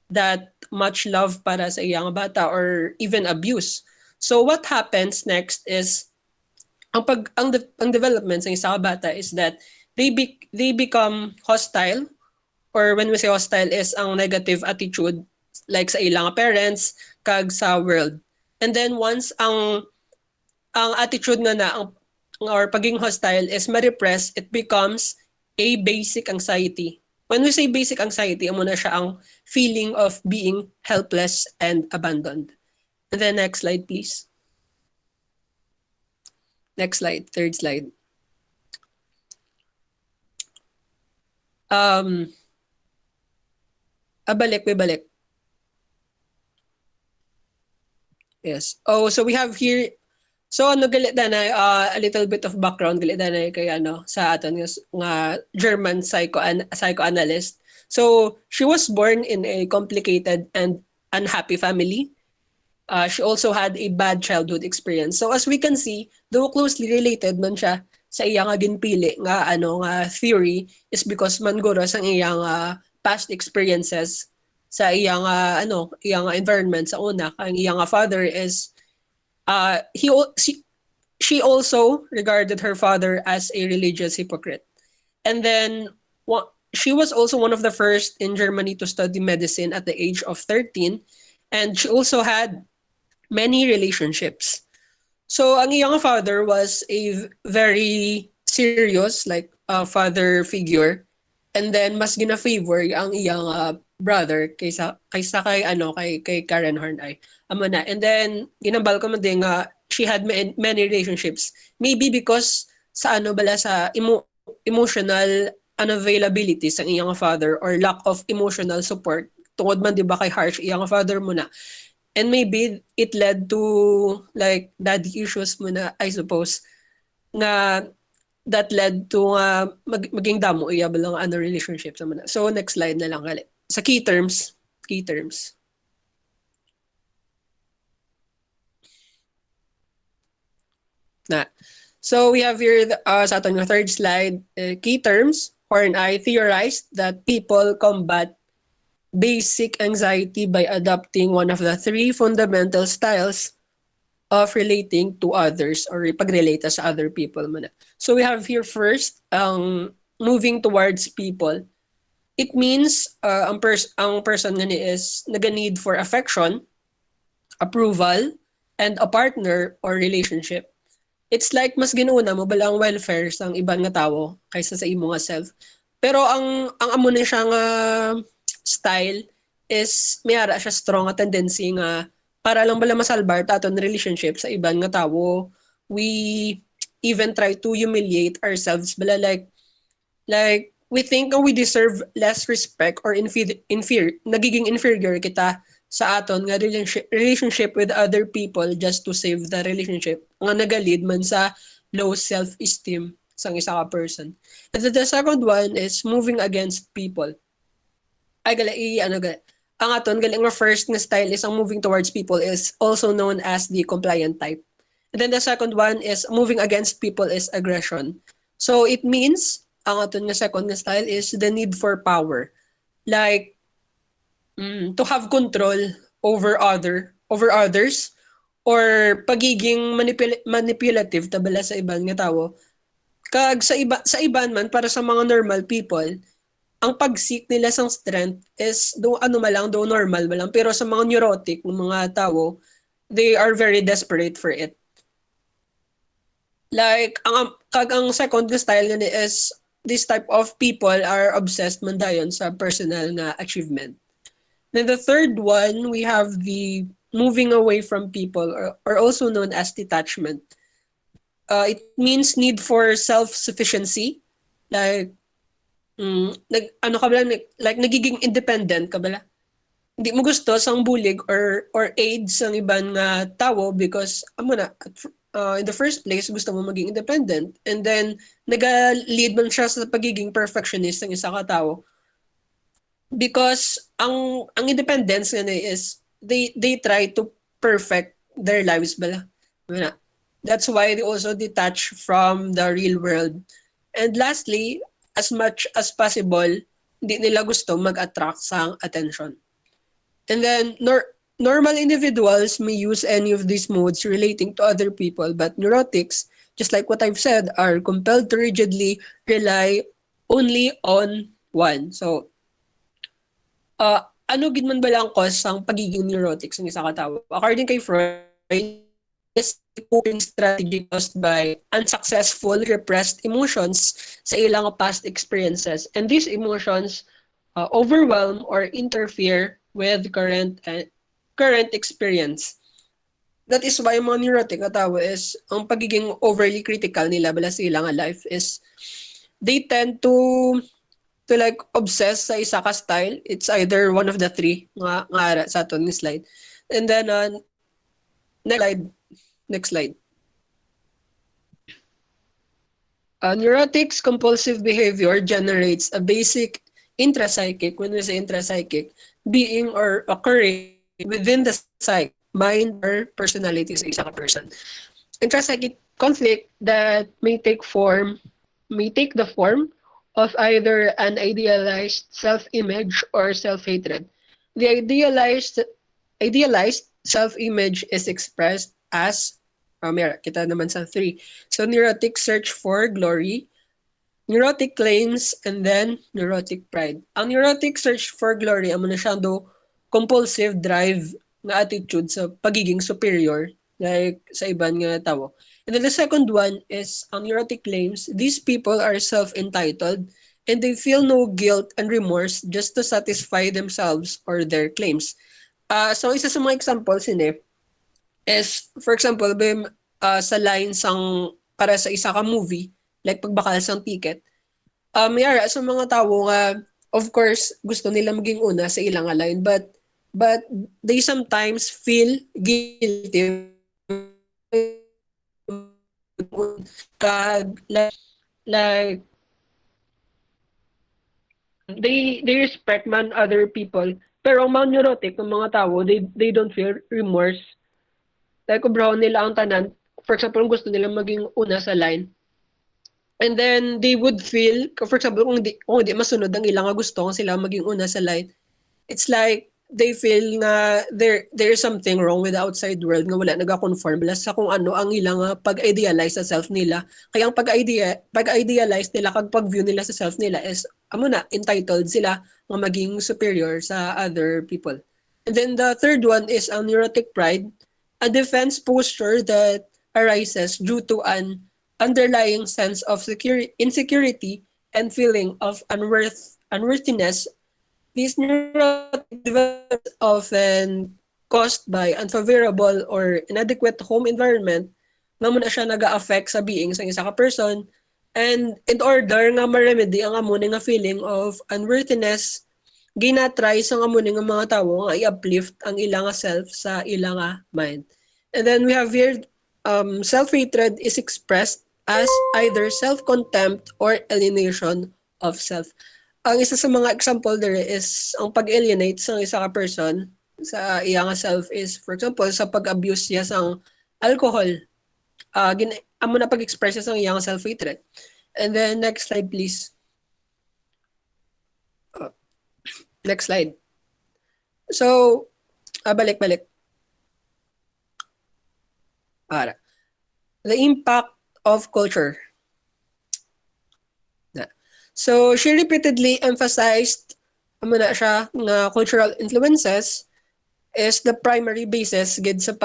Speaker 5: that much love para sa iyang bata or even abuse. So what happens next is ang development sa isang bata is that they become hostile, or when we say hostile is ang negative attitude like sa ilang parents kag sa world. And then once ang attitude nga na or pagiging hostile is ma-repress, it becomes a basic anxiety. When we say basic anxiety, amo na siya ang feeling of being helpless and abandoned. And then next slide please. Next slide, third slide. Balik. Yes. Oh, so we have here, so ano gali danay a little bit of background gali danay kay ano sa aton nga German psychoanalyst. So she was born in a complicated and unhappy family. She also had a bad childhood experience. So as we can see, though closely related man siya sa iyang ginpili nga nga theory is because man guro sa iyang past experiences sa iyang iyang environment sa una. Ang iyang father is she also regarded her father as a religious hypocrite. And then she was also one of the first in Germany to study medicine at the age of 13, and she also had many relationships. So ang iyang father was a very serious like father figure, and then mas gina-favor ang iyang brother kaysa kay Karen Horney. Amo na. And then ginambal ko man din nga she had many relationships. Maybe because sa bala sa emotional unavailability sa iyang father or lack of emotional support tungod man di ba kay harsh iyang father mo na. And maybe it led to like daddy issues mo na, I suppose, nga that led to maging damo iya ba lang relationship sa mo na. So next slide na lang gali. Sa key terms. Na. So we have here sa ating third slide, key terms. Horney theorized that people combat basic anxiety by adopting one of the three fundamental styles of relating to others or pag-relate sa other people muna. So we have here first moving towards people. It means ang person nga ni is naga-need for affection, approval, and a partner or relationship. It's like mas ginuuna mo bala ang welfare sang ibang nga tao kaysa sa imo nga self. Pero ang amo ni siya nga style is mayara siya strong nga tendency nga para lang bala masalbar taton relationship sa ibang nga tao. We even try to humiliate ourselves bala like we think we deserve less respect or nagiging inferior kita sa aton nga relationship with other people just to save the relationship nga nagalid man sa low self-esteem sang isa ka person. And the second one is moving against people. Ay ang aton gali nga first nga style is ang moving towards people is also known as the compliant type. And then the second one is moving against people is aggression. So it means ang aton nga second nga style is the need for power. Like to have control over others or pagiging manipulative tabala sa ibang nga tao. Kag sa iban man para sa mga normal people, ang pag-seek nila sang strength is do normal malang pero sa mga neurotic ng mga tao, they are very desperate for it. Like ang second style ni is this type of people are obsessed man dayon sa personal na achievement. Then the third one, we have the moving away from people or also known as detachment. It means need for self-sufficiency. Like, like nagiging independent ka bala. Hindi mo gusto sang bulig or aid sang ibang tao because in the first place gusto mo maging independent and then naga-lead man siya sa pagiging perfectionist ng isa ka tao. Because ang independence nga is they try to perfect their lives bala. That's why they also detach from the real world. And lastly, as much as possible, hindi nila gusto mag-attract sa attention. And then normal individuals may use any of these modes relating to other people, but neurotics, just like what I've said, are compelled to rigidly rely only on one. So ano gid man ba lang cause ang pagiging neurotic sa isa ka tawo? According kay Freud, is a coping strategy caused by unsuccessful repressed emotions sa ilang past experiences. And these emotions overwhelm or interfere with current experience. That is why mga neurotic na tao is ang pagiging overly critical nila bala sa ilang life is they tend to like obsess sa isa ka style. It's either one of the three nga sa aton ng slide. And then next slide. Neurotics compulsive behavior generates a basic intrapsychic, when we say intrapsychic, being or occurring within the psyche, mind or personality sa isa ka person. Intrapsychic conflict that may take the form of either an idealized self-image or self-hatred. The idealized self-image is expressed as, kita naman sa 3. So neurotic search for glory, neurotic claims, and then neurotic pride. Ang neurotic search for glory, amo na siyang compulsive drive na attitude sa pagiging superior, like sa iban nga tao. And then the second one is neurotic claims. These people are self-entitled and they feel no guilt and remorse just to satisfy themselves or their claims. So isa sa mga examples is, for example, sa line sang para sa isa ka movie, like pagbakal sang ticket, yara sa mga tao nga, of course, gusto nila maging una sa ilang line, but they sometimes feel guilty like they respect man other people, pero ang mga neurotic ng mga tao, they don't feel remorse. Like brown nila ang tanan, for example, kung gusto nila maging una sa line, and then they would feel, for example, kung di masunod ang ilang gusto kung sila maging una sa line, it's like they feel nga there is something wrong with the outside world nga wala naga-conform sa kung ano ang ilang pag-idealize sa self nila. Kaya ang pag-idealize nila kag pag-view nila sa self nila is amo na entitled sila nga maging superior sa other people. And then the third one is ang neurotic pride, a defense posture that arises due to an underlying sense of insecurity and feeling of unworthiness. These neurotic developments often caused by unfavorable or inadequate home environment nga muna siya naga-affect sa being sa isa ka person, and in order nga ma-remedy ang amuni nga feeling of unworthiness, ginatry sa amuni nga mga tawo nga i-uplift ang ilang self sa ilang mind. And then we have here, self-hatred is expressed as either self-contempt or alienation of self. Ang isa sa mga example there is ang pag-alienate sa isa ka person sa iyang self is, for example, sa pag-abuse niya sa alcohol. Amo na pag-express sa iyang self-hatred. And then next slide please. Next slide. So, balik. Para. The impact of culture. So, she repeatedly emphasized na siya nga cultural influences is the primary basis gid sa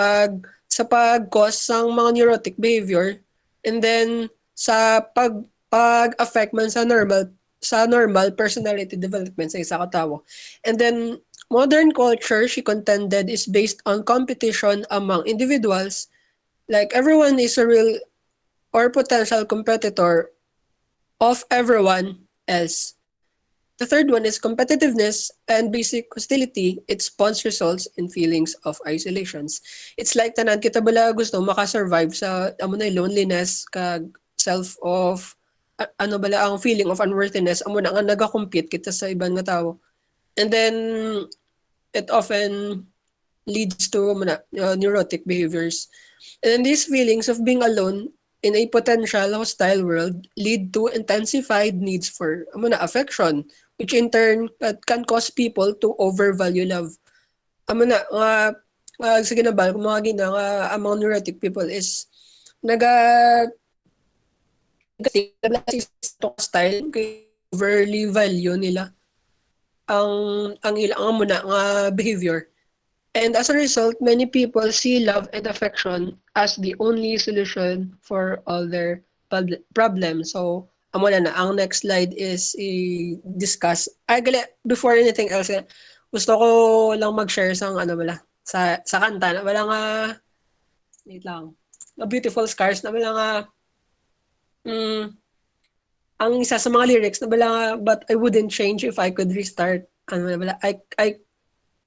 Speaker 5: pag-cause sang mga neurotic behavior, and then sa pag-affect man sa normal personality development sa isa ka tawo. And then modern culture, she contended, is based on competition among individuals, like everyone is a real or potential competitor of everyone else. The third one is competitiveness and basic hostility. It spawns results in feelings of isolations. It's like tanan kita bala gusto makasurvive sa loneliness kag self of bala ang feeling of unworthiness amo na nga naga-compete kita sa ibang nga tao. And then it often leads to neurotic behaviors. And then these feelings of being alone in a potential hostile world lead to intensified needs for affection, which in turn can cause people to overvalue love. Sige na ba, kung mga among neurotic people is hostile, overly value nila ang ilang nga behavior. And as a result, many people see love and affection as the only solution for all their problems. So, amo na ang next slide is i-discuss. Before anything else, gusto ko lang mag-share sa sa kanta na wala nga wait lang. A Beautiful Scars na wala nga ang isa sa mga lyrics na wala nga, but I wouldn't change if I could restart.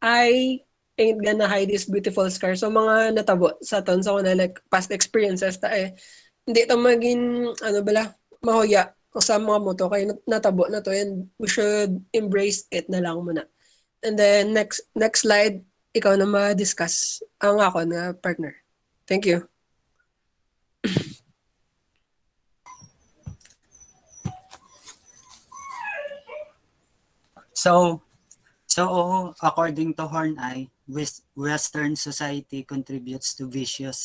Speaker 5: I ain't gonna hide this beautiful scar. So mga natabo sa ton sa like past experiences hindi ito maging mahoya sa mga moto kay natabo na to, and we should embrace it na lang muna. And then next slide, ikaw na ma-discuss ang ako na partner. Thank you.
Speaker 4: So according to Horney, Western society contributes to vicious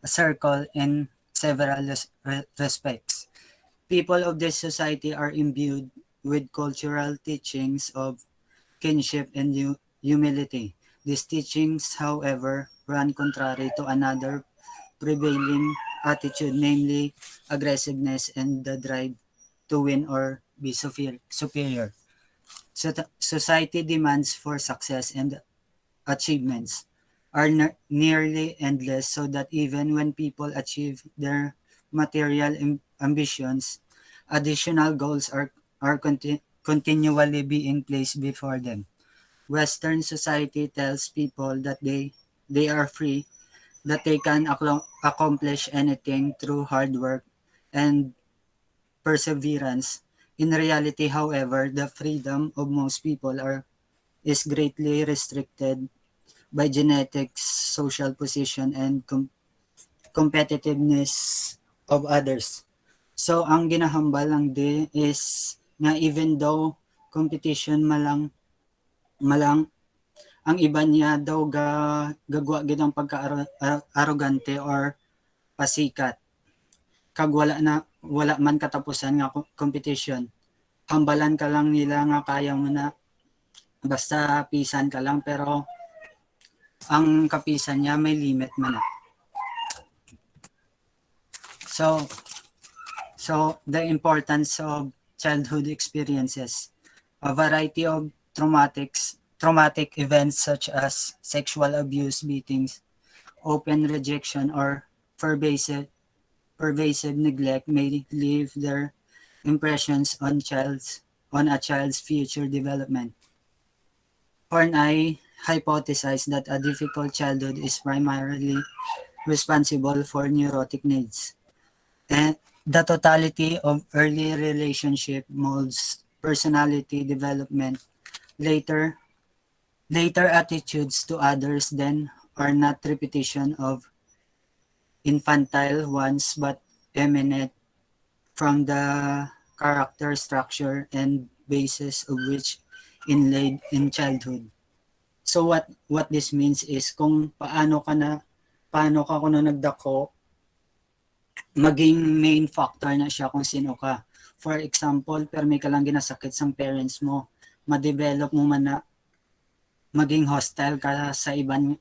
Speaker 4: circle in several respects. People of this society are imbued with cultural teachings of kinship and humility. These teachings, however, run contrary to another prevailing attitude, namely aggressiveness and the drive to win or be superior. Society demands for success and achievements are nearly endless, so that even when people achieve their material ambitions, additional goals are continually being placed before them. Western society tells people that they are free, that they can accomplish anything through hard work and perseverance. In reality, however, the freedom of most people is greatly restricted by genetics, social position, and competitiveness of others. So, ang ginahambal lang di is na even though competition malang ang iba niya daw gagwa gid ang pagka-arrogante or pasikat. Kag wala man katapusan nga competition. Hambalan ka lang nila nga kaya mo na basta pisan ka lang, pero ang kapisan niya may limit man na. So the importance of childhood experiences. A variety of traumatic events such as sexual abuse, beatings, open rejection, or pervasive neglect may leave their impressions on a child's future development. Horney hypothesized that a difficult childhood is primarily responsible for neurotic needs, and the totality of early relationship molds personality development. Later attitudes to others then are not repetition of infantile ones, but emanate from the character structure and basis of which inlaid in childhood. So what this means is kung paano ka kuno nagdako, maging main factor na siya kung sino ka. For example, pero may ka lang ginasakit sang parents mo, ma-develop mo man na maging hostile ka sa iban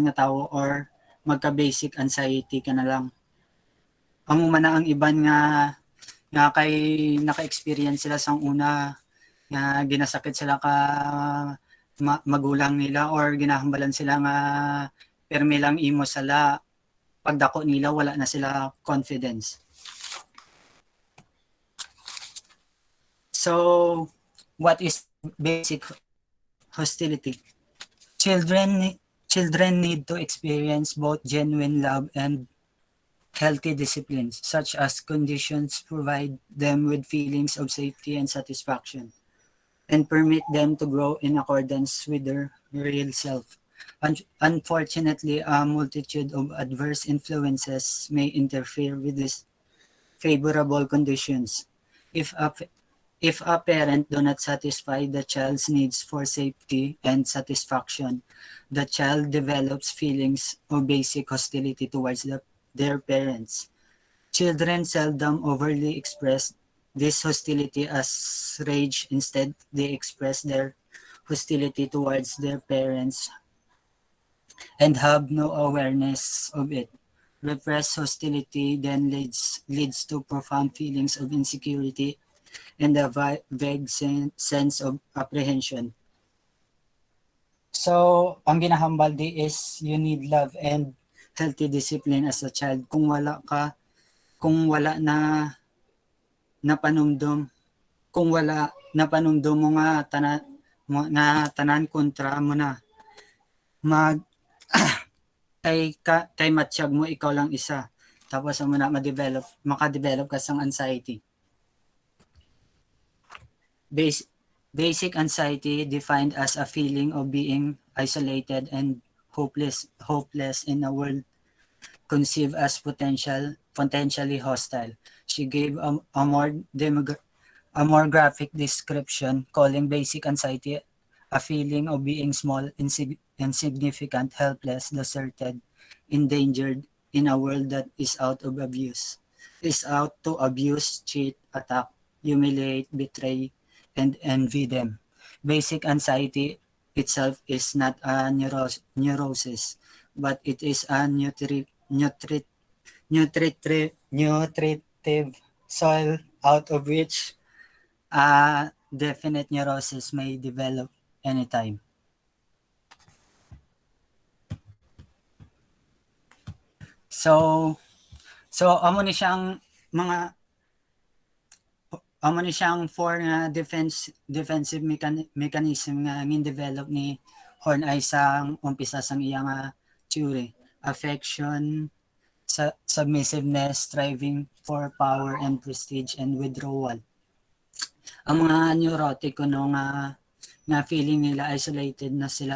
Speaker 4: nga tao, or magka-basic anxiety ka na lang. Amo man na ang iban nga kay naka-experience sila sang una nga ginasakit sila ka magulang nila, or ginahambalan sila nga permi lang imo sala, pagdako nila wala na sila confidence. So what is basic hostility? Children need to experience both genuine love and healthy disciplines, such as conditions provide them with feelings of safety and satisfaction, and permit them to grow in accordance with their real self. Unfortunately, a multitude of adverse influences may interfere with these favorable conditions. If a parent do not satisfy the child's needs for safety and satisfaction, the child develops feelings of basic hostility towards their parents. Children seldom overly express this hostility as rage. Instead, they express their hostility towards their parents and have no awareness of it. Repressed hostility then leads to profound feelings of insecurity and a vague sense of apprehension. So, ang ginahambal di is you need love and healthy discipline as a child. Kung wala na napanumdum, mo nga tanan kontra mo na, kay matsyag mo ikaw lang isa, tapos mo na makadevelop ka sang anxiety. Basic anxiety defined as a feeling of being isolated and hopeless in a world conceived as potentially hostile. She gave a more graphic description, calling basic anxiety a feeling of being small, insignificant, helpless, deserted, endangered in a world that is out to abuse, cheat, attack, humiliate, betray, and envy them. Basic anxiety itself is not a neurosis, but it is a nutritive soil out of which A definite neurosis may develop anytime. So, amo ni siyang mga amo ni siyang for nga defensive mechanism nga develop ni Horney sa umpisa sang iya nga theory. Affection, submissiveness, striving for power and prestige, and withdrawal. Ang mga neurotic kuno nga feeling nila isolated na sila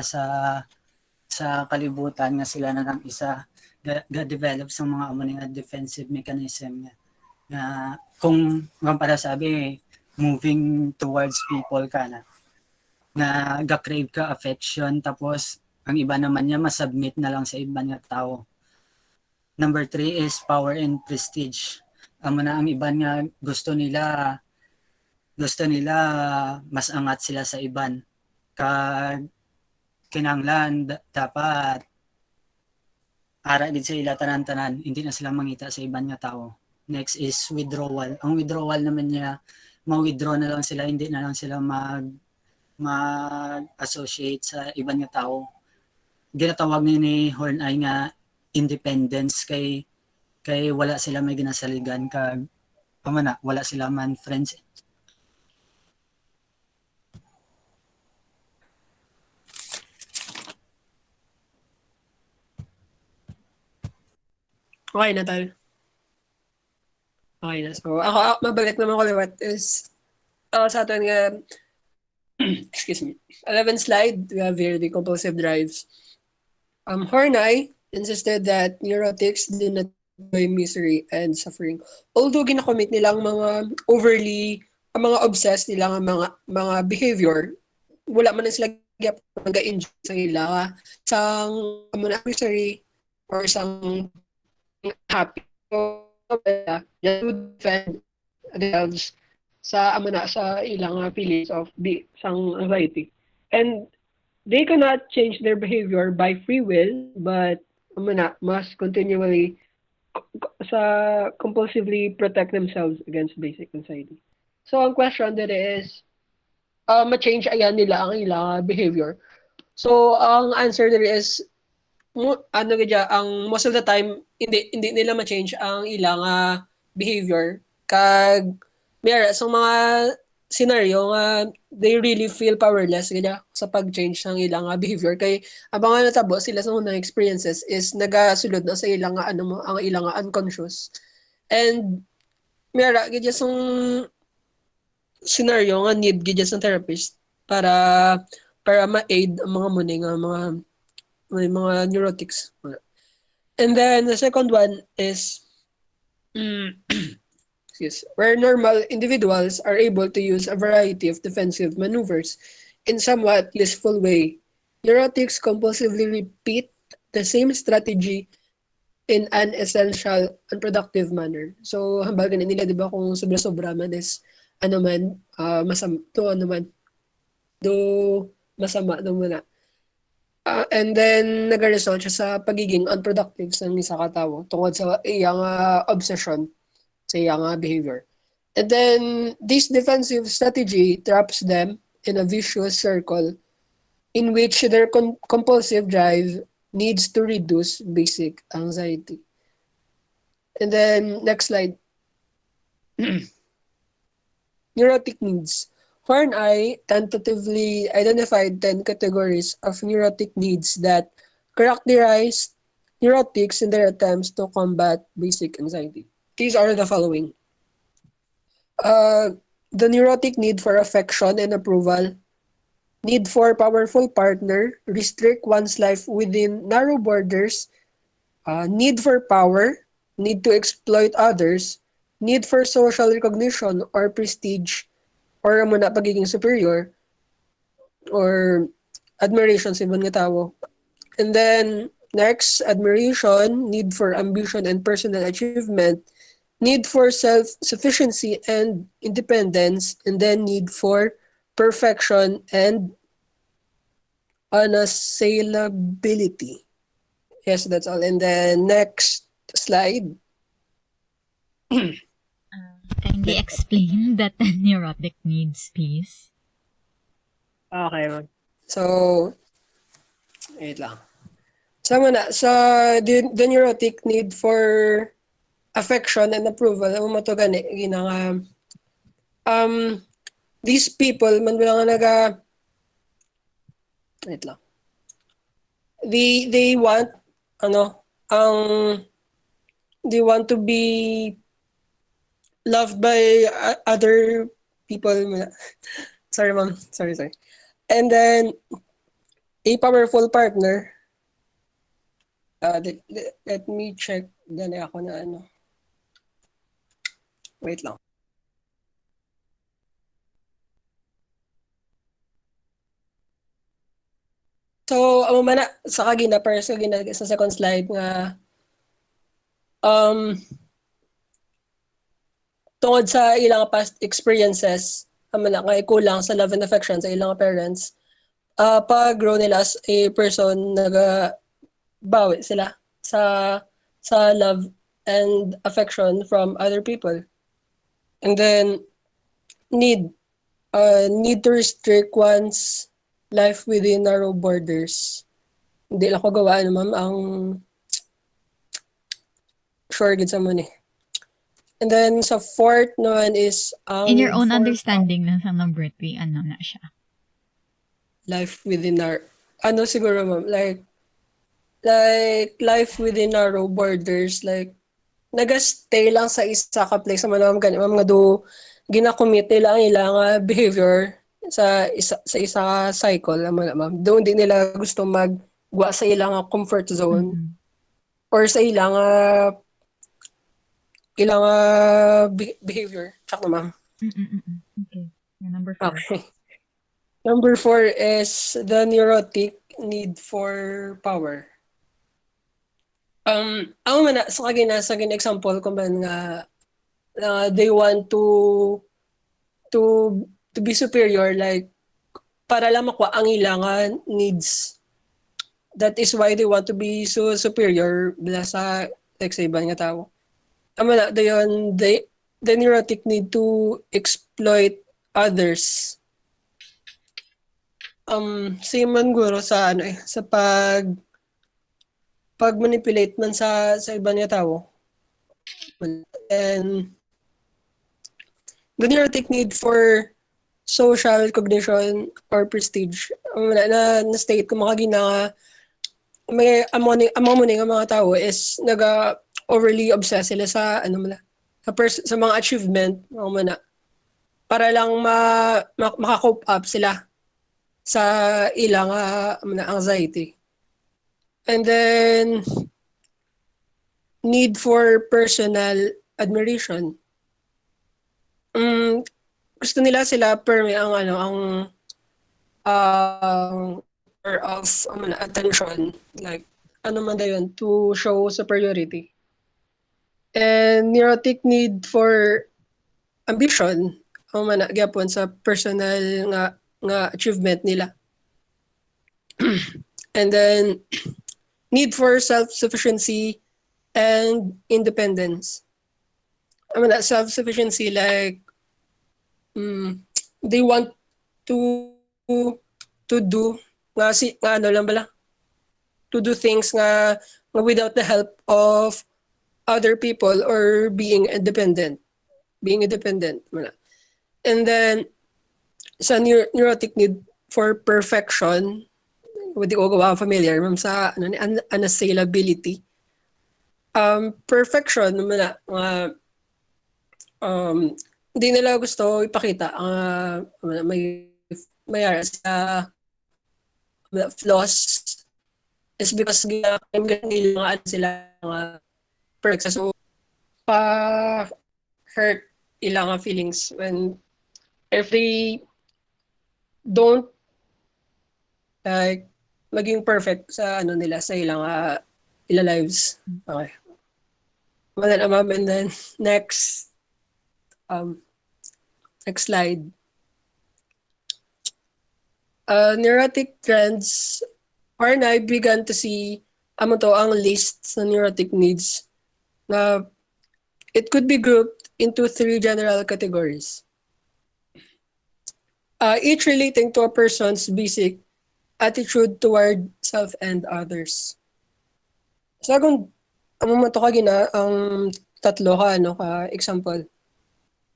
Speaker 4: sa kalibutan, nga sila na lang isa ga-develop sa mga amo nga defensive mechanism nga kung para sabi moving towards people ka na nga ga-crave ka affection, tapos ang iba naman niya masubmit na lang sa ibang nga tao. Number 3 is power and prestige. Amo na ang iban nga gusto nila mas angat sila sa iban. Kag kinanglan dapat ara gid sila tanan-tanan, hindi na sila mangita sa iban nga tao. Next is withdrawal. Ang withdrawal naman niya, ma-withdraw na lang sila, hindi na lang sila mag-associate sa ibang nga tao. Ginatawag ni Horney nga independence, kay wala sila may ginasaligan, kag pamana wala sila man friends.
Speaker 5: Okay na tayo. Okay na. So, ako mabalik naman ko liwat is sa atin nga excuse me. 11 slide, we have here the compulsive drives. Horney insisted that neurotics do not enjoy misery and suffering. Although ginakomit nilang mga overly, mga obsessed nilang mga behavior, wala man na sila nag-enjoy sa ila sang misery or sang happy. So, just to defend themselves sa ilang feelings of sang anxiety. And they cannot change their behavior by free will, but must continually compulsively protect themselves against basic anxiety. So ang question there is, ma-change ayan nila ang ilang behavior. So ang answer there is, ang most of the time hindi nila ma-change ang ilang behavior, kag so mga scenario nga they really feel powerless gaya sa pag-change ng ilang behavior, kay abang nga natabo sila sa unang experiences is nagasulod na sa ilang ang ilang unconscious. And mera gaya sang scenario nga need gaya sang therapist para ma-aid ang mga muni nga mga neurotics. And then the second one is where normal individuals are able to use a variety of defensive maneuvers in somewhat blissful way. Neurotics compulsively repeat the same strategy in an essential unproductive manner. So hambal ganin nila, di ba, kung sobra-sobra man is masama do muna. And then nag-result siya sa pagiging unproductive sa isa ka tawo tungod sa iyang obsession sa iyang behavior. And then this defensive strategy traps them in a vicious circle in which their compulsive drive needs to reduce basic anxiety. And then next slide. Neurotic needs. Horney tentatively identified 10 categories of neurotic needs that characterize neurotics in their attempts to combat basic anxiety. These are the following. The neurotic need for affection and approval, need for powerful partner, restrict one's life within narrow borders, need for power, need to exploit others, need for social recognition or prestige, or pagiging superior, or admiration sa ibang nga tao. And then, next, admiration, need for ambition and personal achievement, need for self-sufficiency and independence, and then need for perfection and unassailability. Yes, that's all. And then next slide.
Speaker 1: Kindly explain that neurotic needs, please.
Speaker 5: Okay, ma'am. So, wait lang. So, muna, the neurotic need for affection and approval, ang mo to gani, ginang, these people, man bilang wait lang. They want, they want to be loved by other people. Sorry, ma'am. Sorry. And then, a powerful partner. Let me check. Gani ako na Wait lang. So, amo man na, sa kagina, para sa kagina, sa second slide nga, tungod sa ilang past experiences, amo na, nga kulang sa love and affection sa ilang parents, pag-grow nila as a person, bawi sila sa love and affection from other people. And then, need to restrict one's life within narrow borders. Hindi lang ko gawaan, ma'am, ang sure gid sa mo ni. And then sa fourth naman is
Speaker 1: In your own understanding ng sa number 3, ano na siya?
Speaker 5: Life within our siguro, ma'am, like life within narrow borders, like naga-stay lang sa isa ka place naman, ma'am, gani, ma'am, nga do gina-commit nila ang ilang behavior sa isa cycle, ma'am. Doon din nila gusto magwa sa ilang comfort zone or sa ilang behavior. Check na, ma'am.
Speaker 1: Okay. Number 4.
Speaker 5: Okay. Number 4 is the neurotic need for power. Ako man sa kagin example ko man nga they want to be superior, like para lang makuha ang ilang needs. That is why they want to be so superior bala sa like sa ibang nga tao. Na dayon the neurotic need to exploit others. Same man guro sa sa pag manipulate man sa ibang nga tao. And the neurotic need for social recognition or prestige. Na state ko makagina may among nga mga tao is overly obsessed sila sa sa mga achievement na para lang maka-cope up sila sa ilang anxiety. And then need for personal admiration. Gusto nila sila perme ang of attention, like man dayon, to show superiority. And neurotic need for ambition, gyapon sa personal nga achievement nila. And then need for self-sufficiency and independence. Self-sufficiency, like they want to do to do things nga without the help of other people or being independent. And then sa neurotic need for perfection, hindi ko gawa familiar ma'am sa unassailability. Perfection naman hindi nila gusto ipakita may sa flaws is because nila sila perfect, so pa hurt ilang feelings when if they don't like maging perfect sa nila sa ilang lives. Okay. Ma'am, and then next slide. Neurotic trends. Horney began to see ang list sa neurotic needs na it could be grouped into three general categories, each relating to a person's basic attitude toward self and others. So kung amo mo to ka gina ang tatlo ka ano ka example.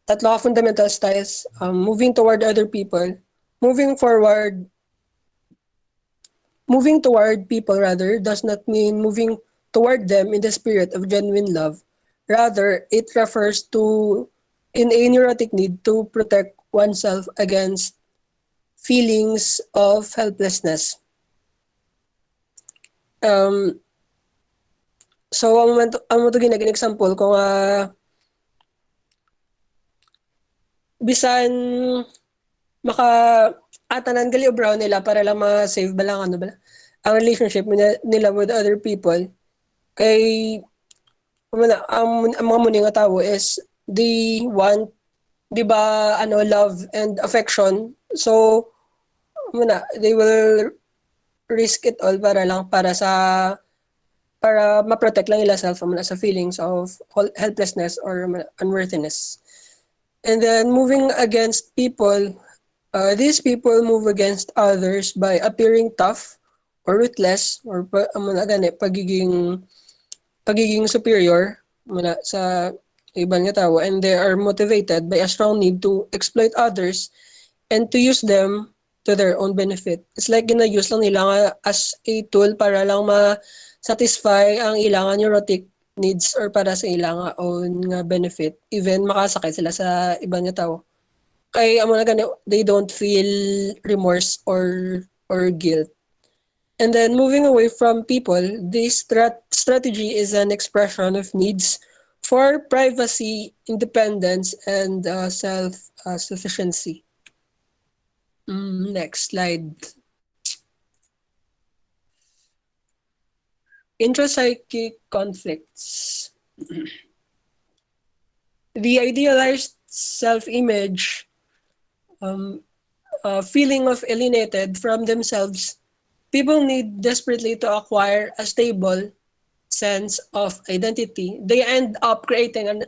Speaker 5: Tatlo ka fundamental styles, moving toward other people, moving forward moving toward people rather does not mean moving toward them in the spirit of genuine love. Rather, it refers to in a neurotic need to protect oneself against feelings of helplessness. Um, so, ang mo to ginagin example kung bisan maka atanan gali brown nila para lang ma-save ba lang ano ba ang relationship nila with other people kay ang mga muni nga tao is they want 'di ba ano love and affection, so muna they will risk it all para ma-protect lang nila self muna sa feelings of helplessness or unworthiness. And then moving against people, these people move against others by appearing tough or ruthless or pagiging superior muna sa ibang nga tao, and they are motivated by a strong need to exploit others and to use them to their own benefit. It's like gina-use lang nila nga as a tool para lang ma-satisfy ang ilang neurotic needs or para sa ilang own nga benefit. Even makasakit sila sa ibang nga tao. Kay amo na gani, they don't feel remorse or guilt. And then moving away from people, this strategy is an expression of needs for privacy, independence, and self-sufficiency. Next slide. Intrapsychic conflicts. The idealized self-image, feeling of alienated from themselves, people need desperately to acquire a stable sense of identity. They end up creating an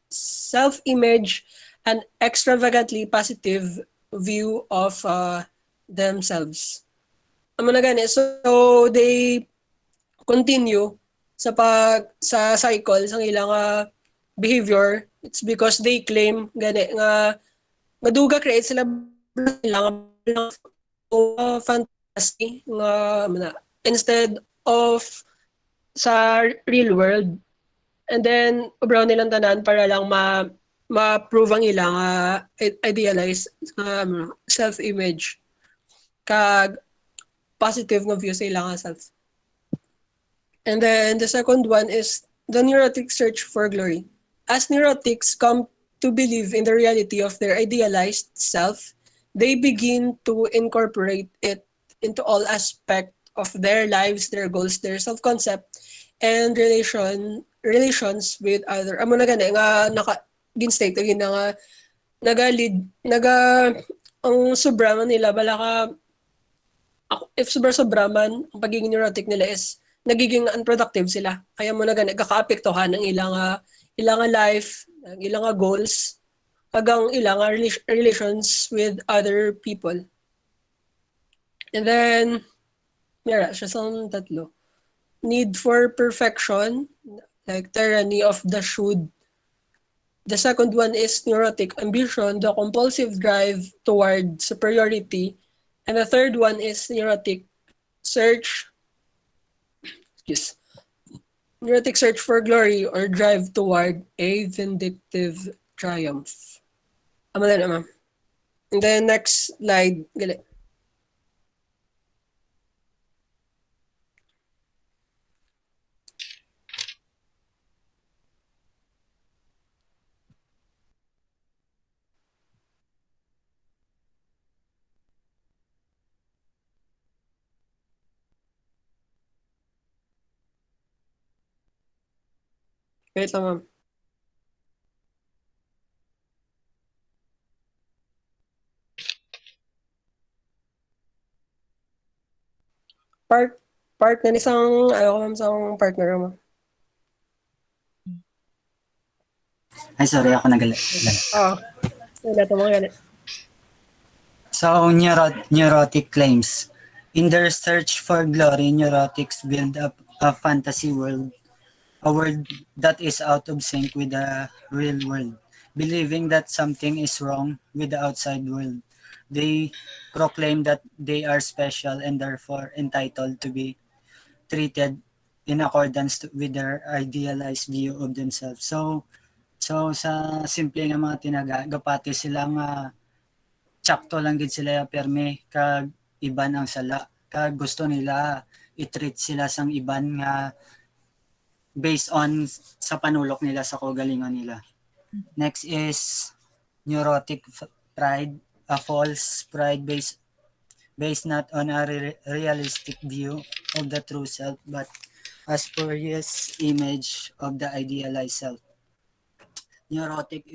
Speaker 5: self-image, an extravagantly positive view of themselves. Amo na gani, so they continue sa cycle sang ilang behavior. It's because they claim gani nga maduga create sila ilang fantasy nga instead of sa real world. And then ubraw nilang tanan para lang ma-prove ang ilang idealized self-image kag positive nga view sa ilang self. And then the second one is the neurotic search for glory. As neurotics come to believe in the reality of their idealized self, they begin to incorporate it into all aspects of their lives, their goals, their self-concept, and relations with other. Amo na gani nga gin-state again nga ang sobra man nila bala ka if sobra man ang pagiging neurotic nila is nagiging unproductive sila. Kaya mo na gani kakaapektuhan ng ilang life, ang ilang goals, hanggang ilang relations with other people. And then meron siya sa tatlo. Need for perfection, like tyranny of the should. The second one is neurotic ambition, the compulsive drive toward superiority. And the third one is neurotic search for glory or drive toward a vindictive triumph. Ama na ma'am. And then next slide. Gali. Wait lang, ma'am. Part na isang, ma'am, isang partner, ma'am.
Speaker 4: Ay, sorry, ako nagalit.
Speaker 5: Oo. Wala ito mga ganit.
Speaker 4: So, neurotic claims. In their search for glory, neurotics build up a fantasy world, a world that is out of sync with the real world, believing that something is wrong with the outside world. They proclaim that they are special and therefore entitled to be treated in accordance with their idealized view of themselves. So sa simple nga mga tinaga, gapati sila nga tsakto lang gid sila perme kag iban ang sala. Kag gusto nila i-treat sila sang iban nga based on sa panulok nila sa kaugalingon nila. Next is neurotic pride, a false pride based not on a realistic view of the true self but a spurious image of the idealized self. Neurotic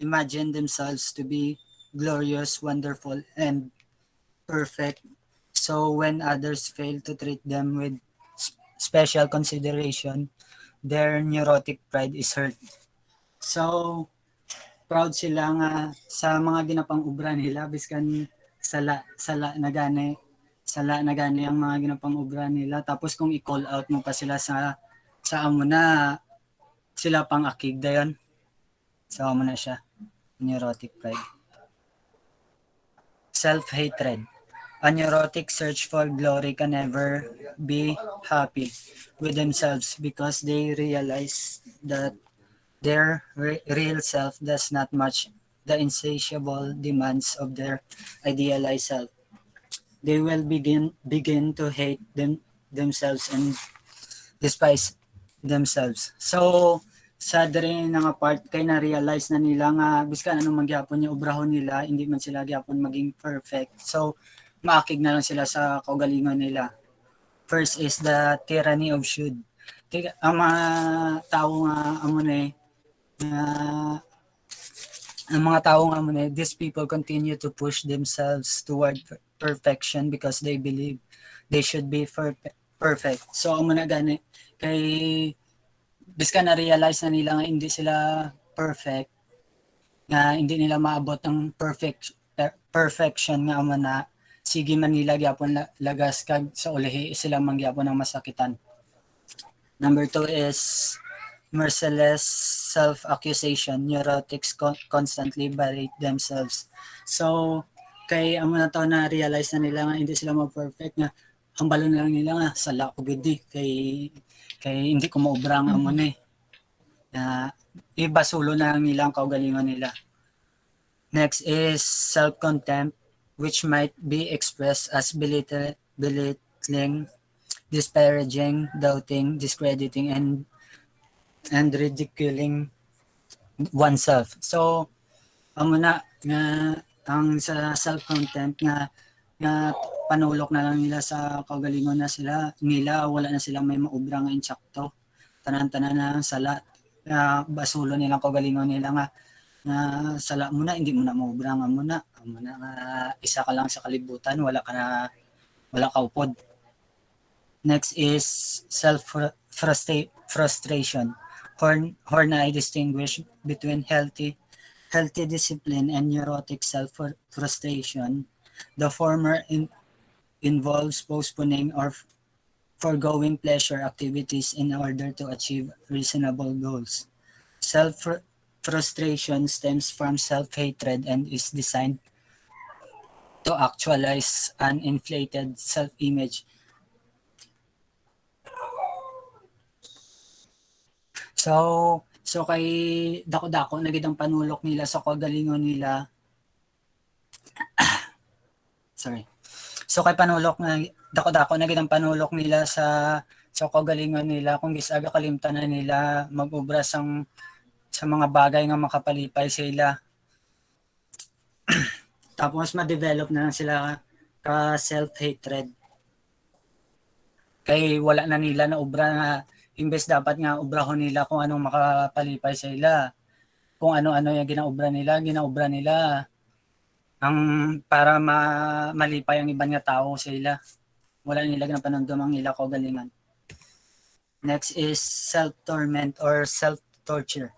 Speaker 4: imagine themselves to be glorious, wonderful, and perfect. So when others fail to treat them with special consideration, their neurotic pride is hurt. So, proud sila nga sa mga ginapang ubra nila biskan sala na gani ang mga ginapang ubra nila, tapos kung i-call out mo pa sila sa amo na sila pang akig dayon, so amo na siya neurotic pride. Self-hatred. A neurotic search for glory can never be happy with themselves because they realize that their real self does not match the insatiable demands of their idealized self. They will begin to hate themselves and despise themselves. So, sa diri nga part kay na-realize na nila nga biskan anong magyapon niya ubrahon nila, hindi man sila gyapon maging perfect. So, maakig na lang sila sa kaugalingon nila. First is the tyranny of should. Ang mga tao nga amo na ang mga tao nga muna, these people continue to push themselves toward perfection because they believe they should be perfect. So, ang muna gani, kay biska na-realize na nila nga hindi sila perfect, nga hindi nila maabot ng perfection nga muna, sige man nila gyapon lagas kag sa ulihi sila mangyapon ng masakitan. Number 2 is merciless self-accusation. Neurotics constantly berate themselves. So, kay amo na to na realize na nila nga hindi sila perfect nga hambalo na lang nila nga sala ko gid kay hindi ko maobra ang amo ni. Ibasulo na lang nila ang kaugalingon nila. Next is self-contempt, which might be expressed as belittling, disparaging, doubting, discrediting, and ridiculing oneself. So, amo na nga ang sa self-contempt nga panulok na lang nila sa kaugalingon na nila wala na silang may maubra nga insakto. Tanan-tanan na sala. Basulo nilang kaugalingon nila nga sala mo na, hindi mo na maubra nga mo na nga isa ka lang sa kalibutan, wala ka upod. Next is self-frustration. Horney distinguish between healthy discipline and neurotic self-frustration. The former involves postponing or foregoing pleasure activities in order to achieve reasonable goals. Self-frustration stems from self-hatred and is designed to actualize an inflated self-image. So kay dako-dako na gid ang panulok nila sa kagalingon nila. Sorry. So kay panulok nga dako-dako na gid ang panulok nila sa kagalingon nila kung gisaga kalimtanan nila mag-obra sa mga bagay nga makapalipay sila. Tapos ma-develop na lang sila ka self-hatred. Kay wala na nila na obra nga imbes dapat nga obrahon nila kung anong makapalipay sa ila. Kung ano-ano yung ginaobra nila ang para malipay ang ibang nga tao sa ila. Wala nila ginapanandom ang ila kaugalingan. Next is self-torment or self-torture.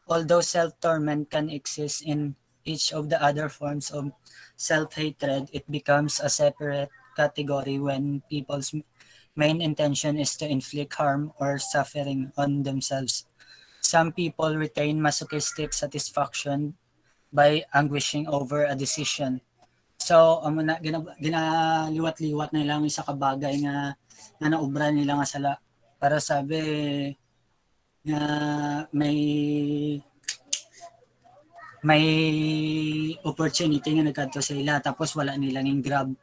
Speaker 4: Although self-torment can exist in each of the other forms of self-hatred, it becomes a separate category when people's main intention is to inflict harm or suffering on themselves. Some people retain masochistic satisfaction by anguishing over a decision. So, amo na ginaliwat-liwat na lang isa ka bagay nga naubra nila nga sala para sabi nga may opportunity nga nagkadto sa ila tapos wala nilang yung grab.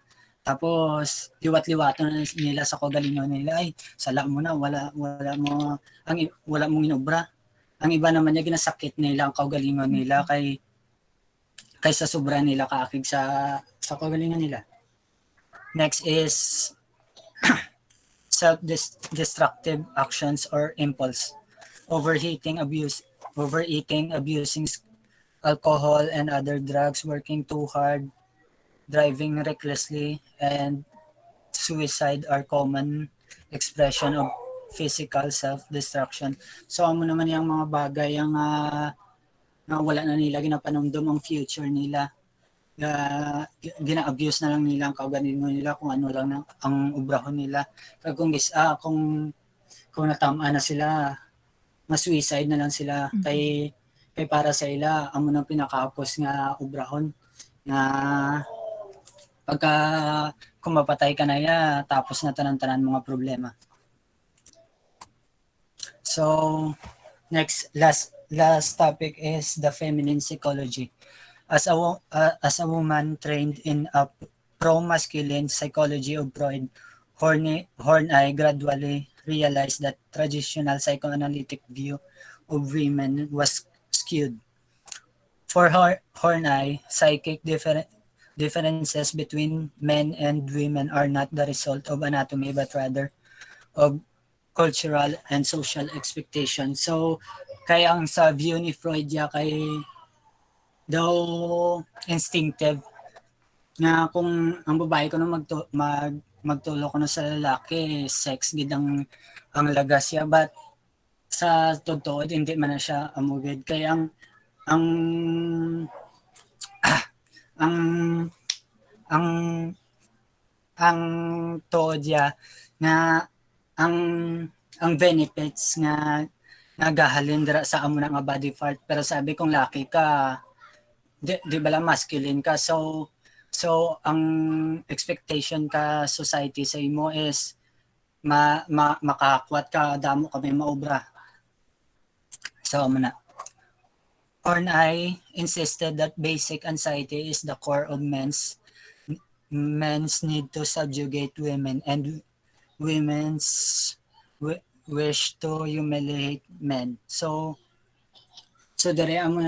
Speaker 4: Tapos liwat-liwatan nila sa kagalingon nila ay sala mo na wala wala mong inobra. Ang iba naman niya ginasakit nila ang kagalingon nila kaysa sobra nila kaakig sa kagalingan nila. Next is self-destructive actions or impulse. Overeating, abusing alcohol and other drugs, working too hard, driving recklessly, and suicide are common expression of physical self-destruction. So, amo naman yung mga bagay yung na wala na nila ginapanumdum ang future nila. Gina-abuse na lang nila ang kaugalingon nila kung ano lang ang obrahon nila. Kaya kung natama na sila, ma-suicide na lang sila. Kay para sa ila, amo nang pinakapos nga obrahon nga pagka kumapatay ka na ya, tapos na tanan-tanan mga problema. So, last topic is the feminine psychology. As a woman trained in a pro-masculine psychology of Freud, Horney gradually realized that traditional psychoanalytic view of women was skewed. For Horney, psychic differences between men and women are not the result of anatomy but rather of cultural and social expectations. So, kaya ang sa view ni Freud kay daw instinctive nga kung ang babae ko na magtulo ko na sa lalaki, sex gid ang lagas siya, but sa totoo hindi man na siya amugid kaya ang ang tuod nga ang benefits nga nagahalin dira sa amo na nga body part, pero sabi kung laki ka di bala masculine ka, so ang expectation ka society sa imo is makakwat ka, damo ka may maobra. So amo na. Horney insisted that basic anxiety is the core of men's need to subjugate women and women's wish to humiliate men. So dere ang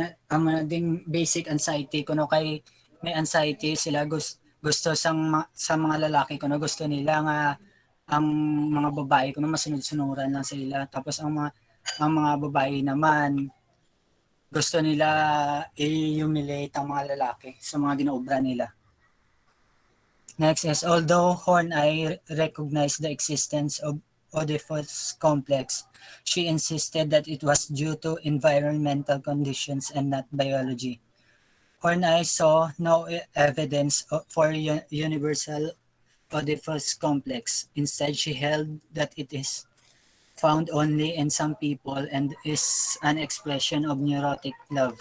Speaker 4: ding basic anxiety kuno kay may anxiety sila gusto sa mga lalaki kuno gusto nila nga ang mga babae kuno masunod-sunuran lang sila, tapos ang mga babae naman gusto nila i-humiliate ang mga lalaki sa mga ginaobra nila. Next is, although Horney recognized the existence of Oedipus complex, she insisted that it was due to environmental conditions and not biology. Horney saw no evidence for universal Oedipus complex. Instead, she held that it is found only in some people and is an expression of neurotic love.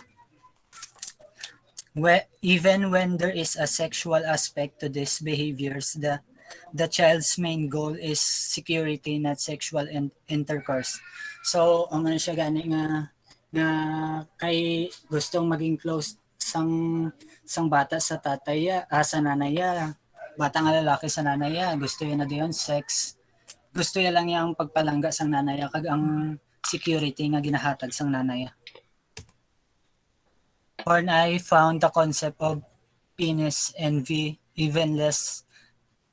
Speaker 4: Even when there is a sexual aspect to these behaviors, the child's main goal is security, not sexual intercourse. So, ang ano siya gani nga kay gustong maging close sang bata sa tatay sa nanay bata nga lalaki sa nanay gusto niya na diyon sex. Gusto niya lang yang pagpalangga sang nanay kag ang security nga ginahatag sang nanay. Horney found the concept of penis envy even less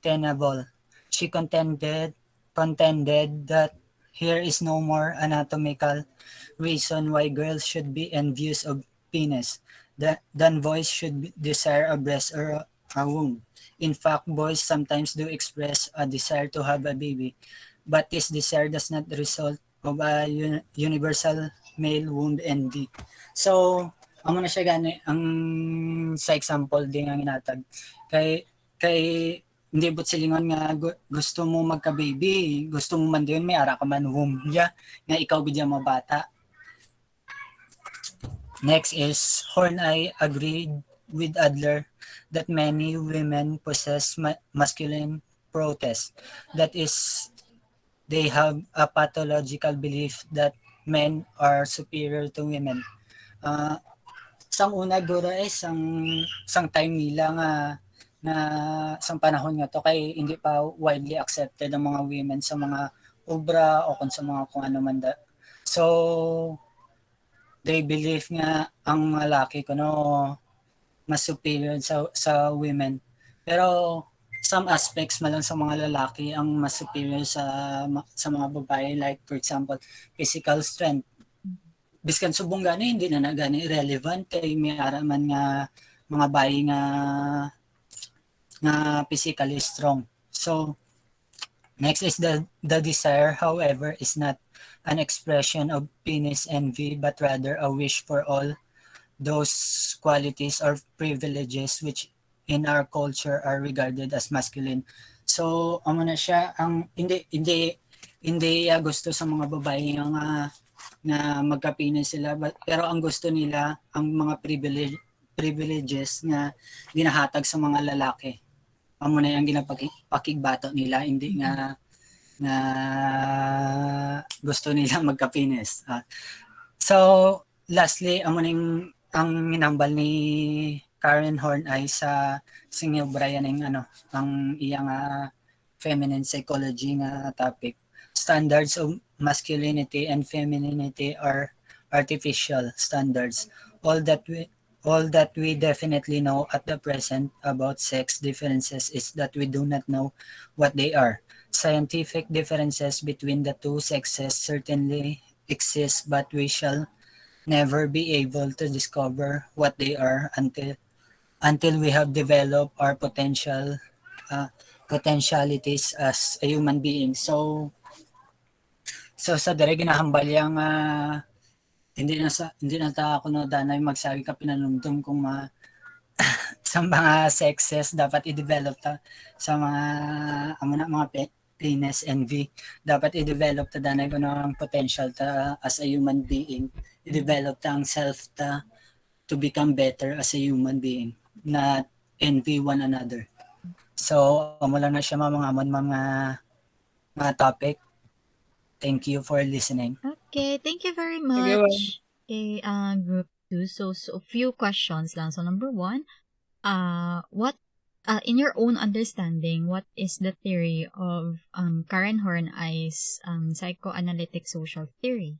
Speaker 4: tenable. She contended that here is no more anatomical reason why girls should be envious of penis than boys should desire a breast or a womb. In fact, boys sometimes do express a desire to have a baby, but this desire does not result of a universal male wound envy. So amo na siya gani ang sa example din ang inatag kay hindi but silingon nga gusto mo magka-baby, gusto mo man din may ara ka man womb ya nga ikaw gid mo bata. Next is Horney agreed with Adler that many women possess masculine protest. That is, they have a pathological belief that men are superior to women. Sang una guro sang time nila nga na sang panahon nga to kay hindi pa widely accepted ang mga women sa mga obra o sa mga kung ano man da. So they believe nga ang mga lalaki mas superior sa women. Pero some aspects malang sa mga lalaki ang mas superior sa mga babae, like for example physical strength. Biskan subong gani hindi na gani relevant kay may araman nga mga bayi nga physically strong. So next is the desire, however, is not an expression of penis envy but rather a wish for all those qualities or privileges which in our culture are regarded as masculine. So amo na siya ang hindi gusto sa mga babae nga magka-penis sila pero ang gusto nila ang mga privileges nga ginahatag sa mga lalaki. Amo na yung ginapakigbato nila, hindi nga gusto nila magka-penis. So lastly, amo na ang minambal ni Karen Horney sa Brian ang iyang feminine psychology nga topic. Standards of masculinity and femininity are artificial standards. All that we definitely know at the present about sex differences is that we do not know what they are. Scientific differences between the two sexes certainly exist, but we shall never be able to discover what they are until we have developed our potentialities as a human being. So sa dere ginahambal yang hindi na ta ako no danay magsagi ka pinanumdum kung sa mga sexes dapat i-develop ta sa mga penis envy, dapat i-develop ta danay ko ng potential ta as a human being, i-develop ta ang self ta to become better as a human being, not envy one another. So amo lang na siya mga topic. Thank you for listening.
Speaker 1: Okay, thank you very
Speaker 5: you.
Speaker 1: much. Okay, group 2. So few questions lang. So number 1, what in your own understanding, what is the theory of Karen Horney's psychoanalytic social theory?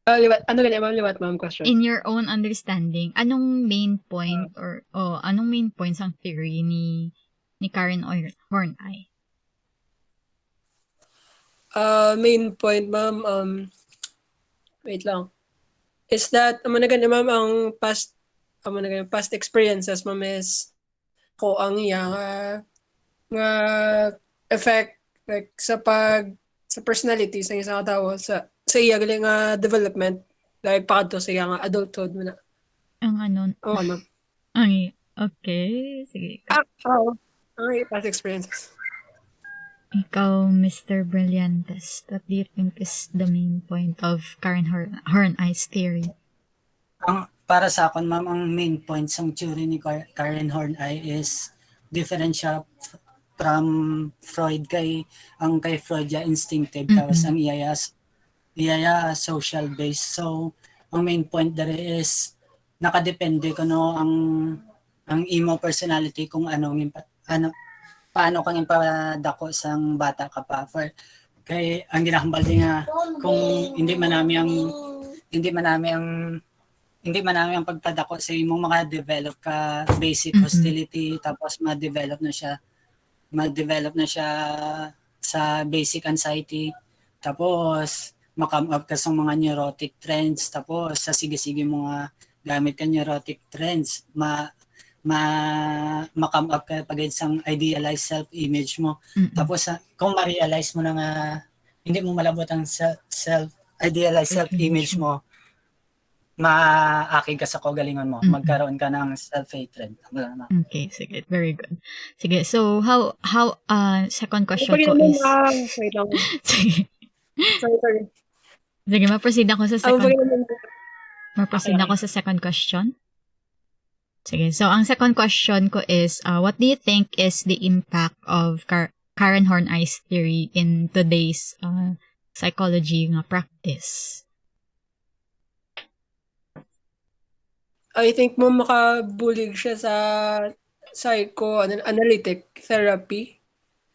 Speaker 5: Ano ganyan, ma'am? Liwat, ma'am, question.
Speaker 1: In your own understanding, anong main point anong main points ang theory ni Karen Horney?
Speaker 5: Main point, ma'am, wait lang. Is that, ma'am, ang past experiences, ma'am, is ko ang nga effect like sa personality sa isang tao sa iya gali nga development like paadto sa iya nga adulthood mo na.
Speaker 1: Ang ano?
Speaker 5: Oo, ma'am.
Speaker 1: Okay, sige.
Speaker 5: Okay, past experiences.
Speaker 1: Ikaw, Mr. Brillantes, what do you think is the main point of Karen Horney's theory?
Speaker 4: Para sa akin, ma'am, ang main point sa theory ni Karen Horney is different siya from Freud. Kay Freud ya instinctive, tapos ang iyaya social base. So ang main point dere is nakadepende ang imo personality kung paano kang ipadako sang bata ka pa. Kay ang ginahambal nga kung hindi man namin ang pagpadako sa imo maka-develop ka basic hostility, tapos ma-develop na siya sa basic anxiety, tapos ma-come up ka sa mga neurotic trends, tapos sa sige-sige mga gamit ka neurotic trends, ma-come up ka pag isang idealized self-image mo. Tapos kung ma-realize mo na nga hindi mo malabot ang idealized self-image mo, maakig ka sa kagalingon mo, magkaroon ka ng self-hatred.
Speaker 1: Okay, sige. Very good. Sige, so second question
Speaker 5: Pwede
Speaker 1: ko
Speaker 5: naman,
Speaker 1: is...
Speaker 5: wait lang.
Speaker 1: Sige.
Speaker 5: Sorry.
Speaker 1: Sige, ma-proceed ako sa second.
Speaker 5: Pwede naman.
Speaker 1: Ma-proceed ako sa second question. Sige, so ang second question ko is, what do you think is the impact of Karen Horney's theory in today's psychology nga practice?
Speaker 5: I think mo makabulig siya sa psychoanalytic therapy.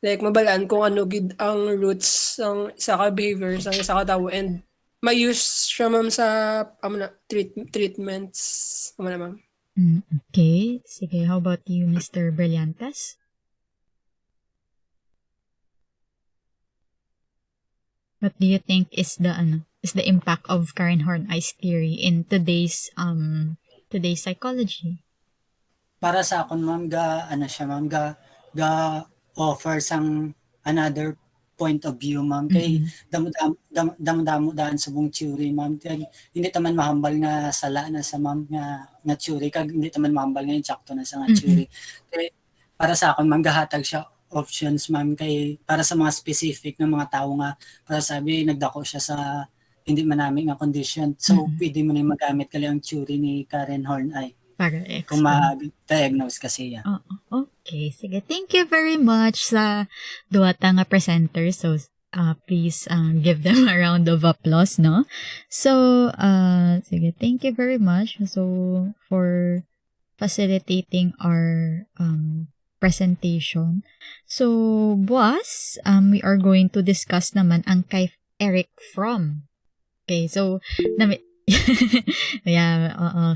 Speaker 5: Like, mabalaan kung ano gid ang roots ng isa ka behavior sa isa ka tao, and may-use siya, ma'am, sa treatments. Ma'am.
Speaker 1: Okay. Sige, how about you, Mr. Brillantes? What do you think is the impact of Karen Horney's theory in today's psychology?
Speaker 4: Para sa akon, ma'am, ga offer sang another point of view, ma'am, kay damo daan sa buong theory, ma'am, kay hindi taman mahambal nga sala na sa ma'am nga theory, kag hindi taman mahambal nga insakto na sa nga theory. Kay para sa akon, ma'am, gahatag siya options, ma'am, kay para sa mga specific na mga tao nga, para sabi nagdako siya sa hindi manaming nga condition, so pwede mo na magamit kali ang theory ni Karen Horney
Speaker 1: para
Speaker 4: kung ma-diagnose kasi yan.
Speaker 1: Okay, sige. Thank you very much sa duwa ta nga presenters. So, please give them a round of applause, no? So, sige, thank you very much. So, for facilitating our presentation. So, boss, we are going to discuss naman ang kay Eric Fromm. Okay, so,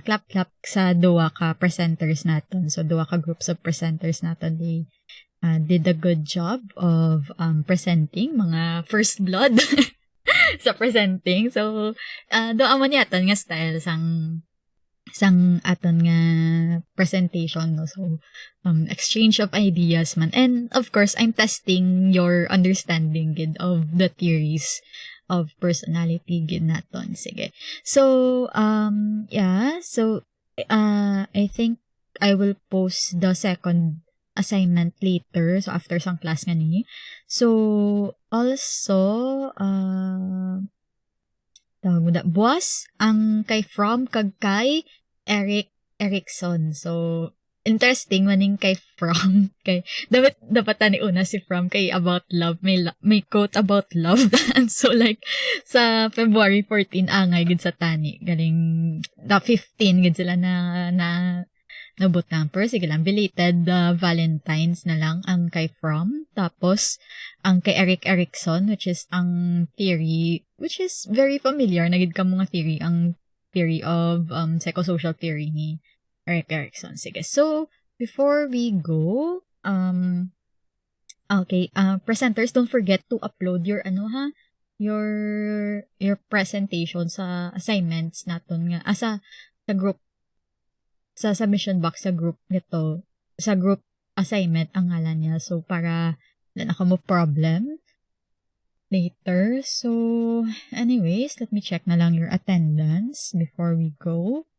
Speaker 1: clap sa duwa ka presenters natin. So, duwa ka groups of presenters natin, they did a good job of presenting, mga first blood sa presenting. So, doon mo niya nga style sang aton nga presentation, no? So, exchange of ideas man. And, of course, I'm testing your understanding of the theories of personality gid naton. Sige. So, I think I will post the second assignment later. So, after sang class nga ni. So, also, buwas ang kay From kag kay Erickson. So, interesting maning kay From, kay dapat ni una si From kay about love, may quote about love. And so like sa February 14 angay gid sa tani galing 15 gid sila na nabutang, pero sige lang, belated Valentine's na lang ang kay From. Tapos ang kay Erickson, which is ang theory, which is very familiar, nagid ka mga theory, ang theory of psychosocial theory ni Erickson. Sige. So, before we go, presenters, don't forget to upload your your presentation sa assignments naton nga sa group, sa submission box sa group nito, sa group assignment ang ngalan niya. So, para na mo problem later. So, anyways, let me check na lang your attendance before we go.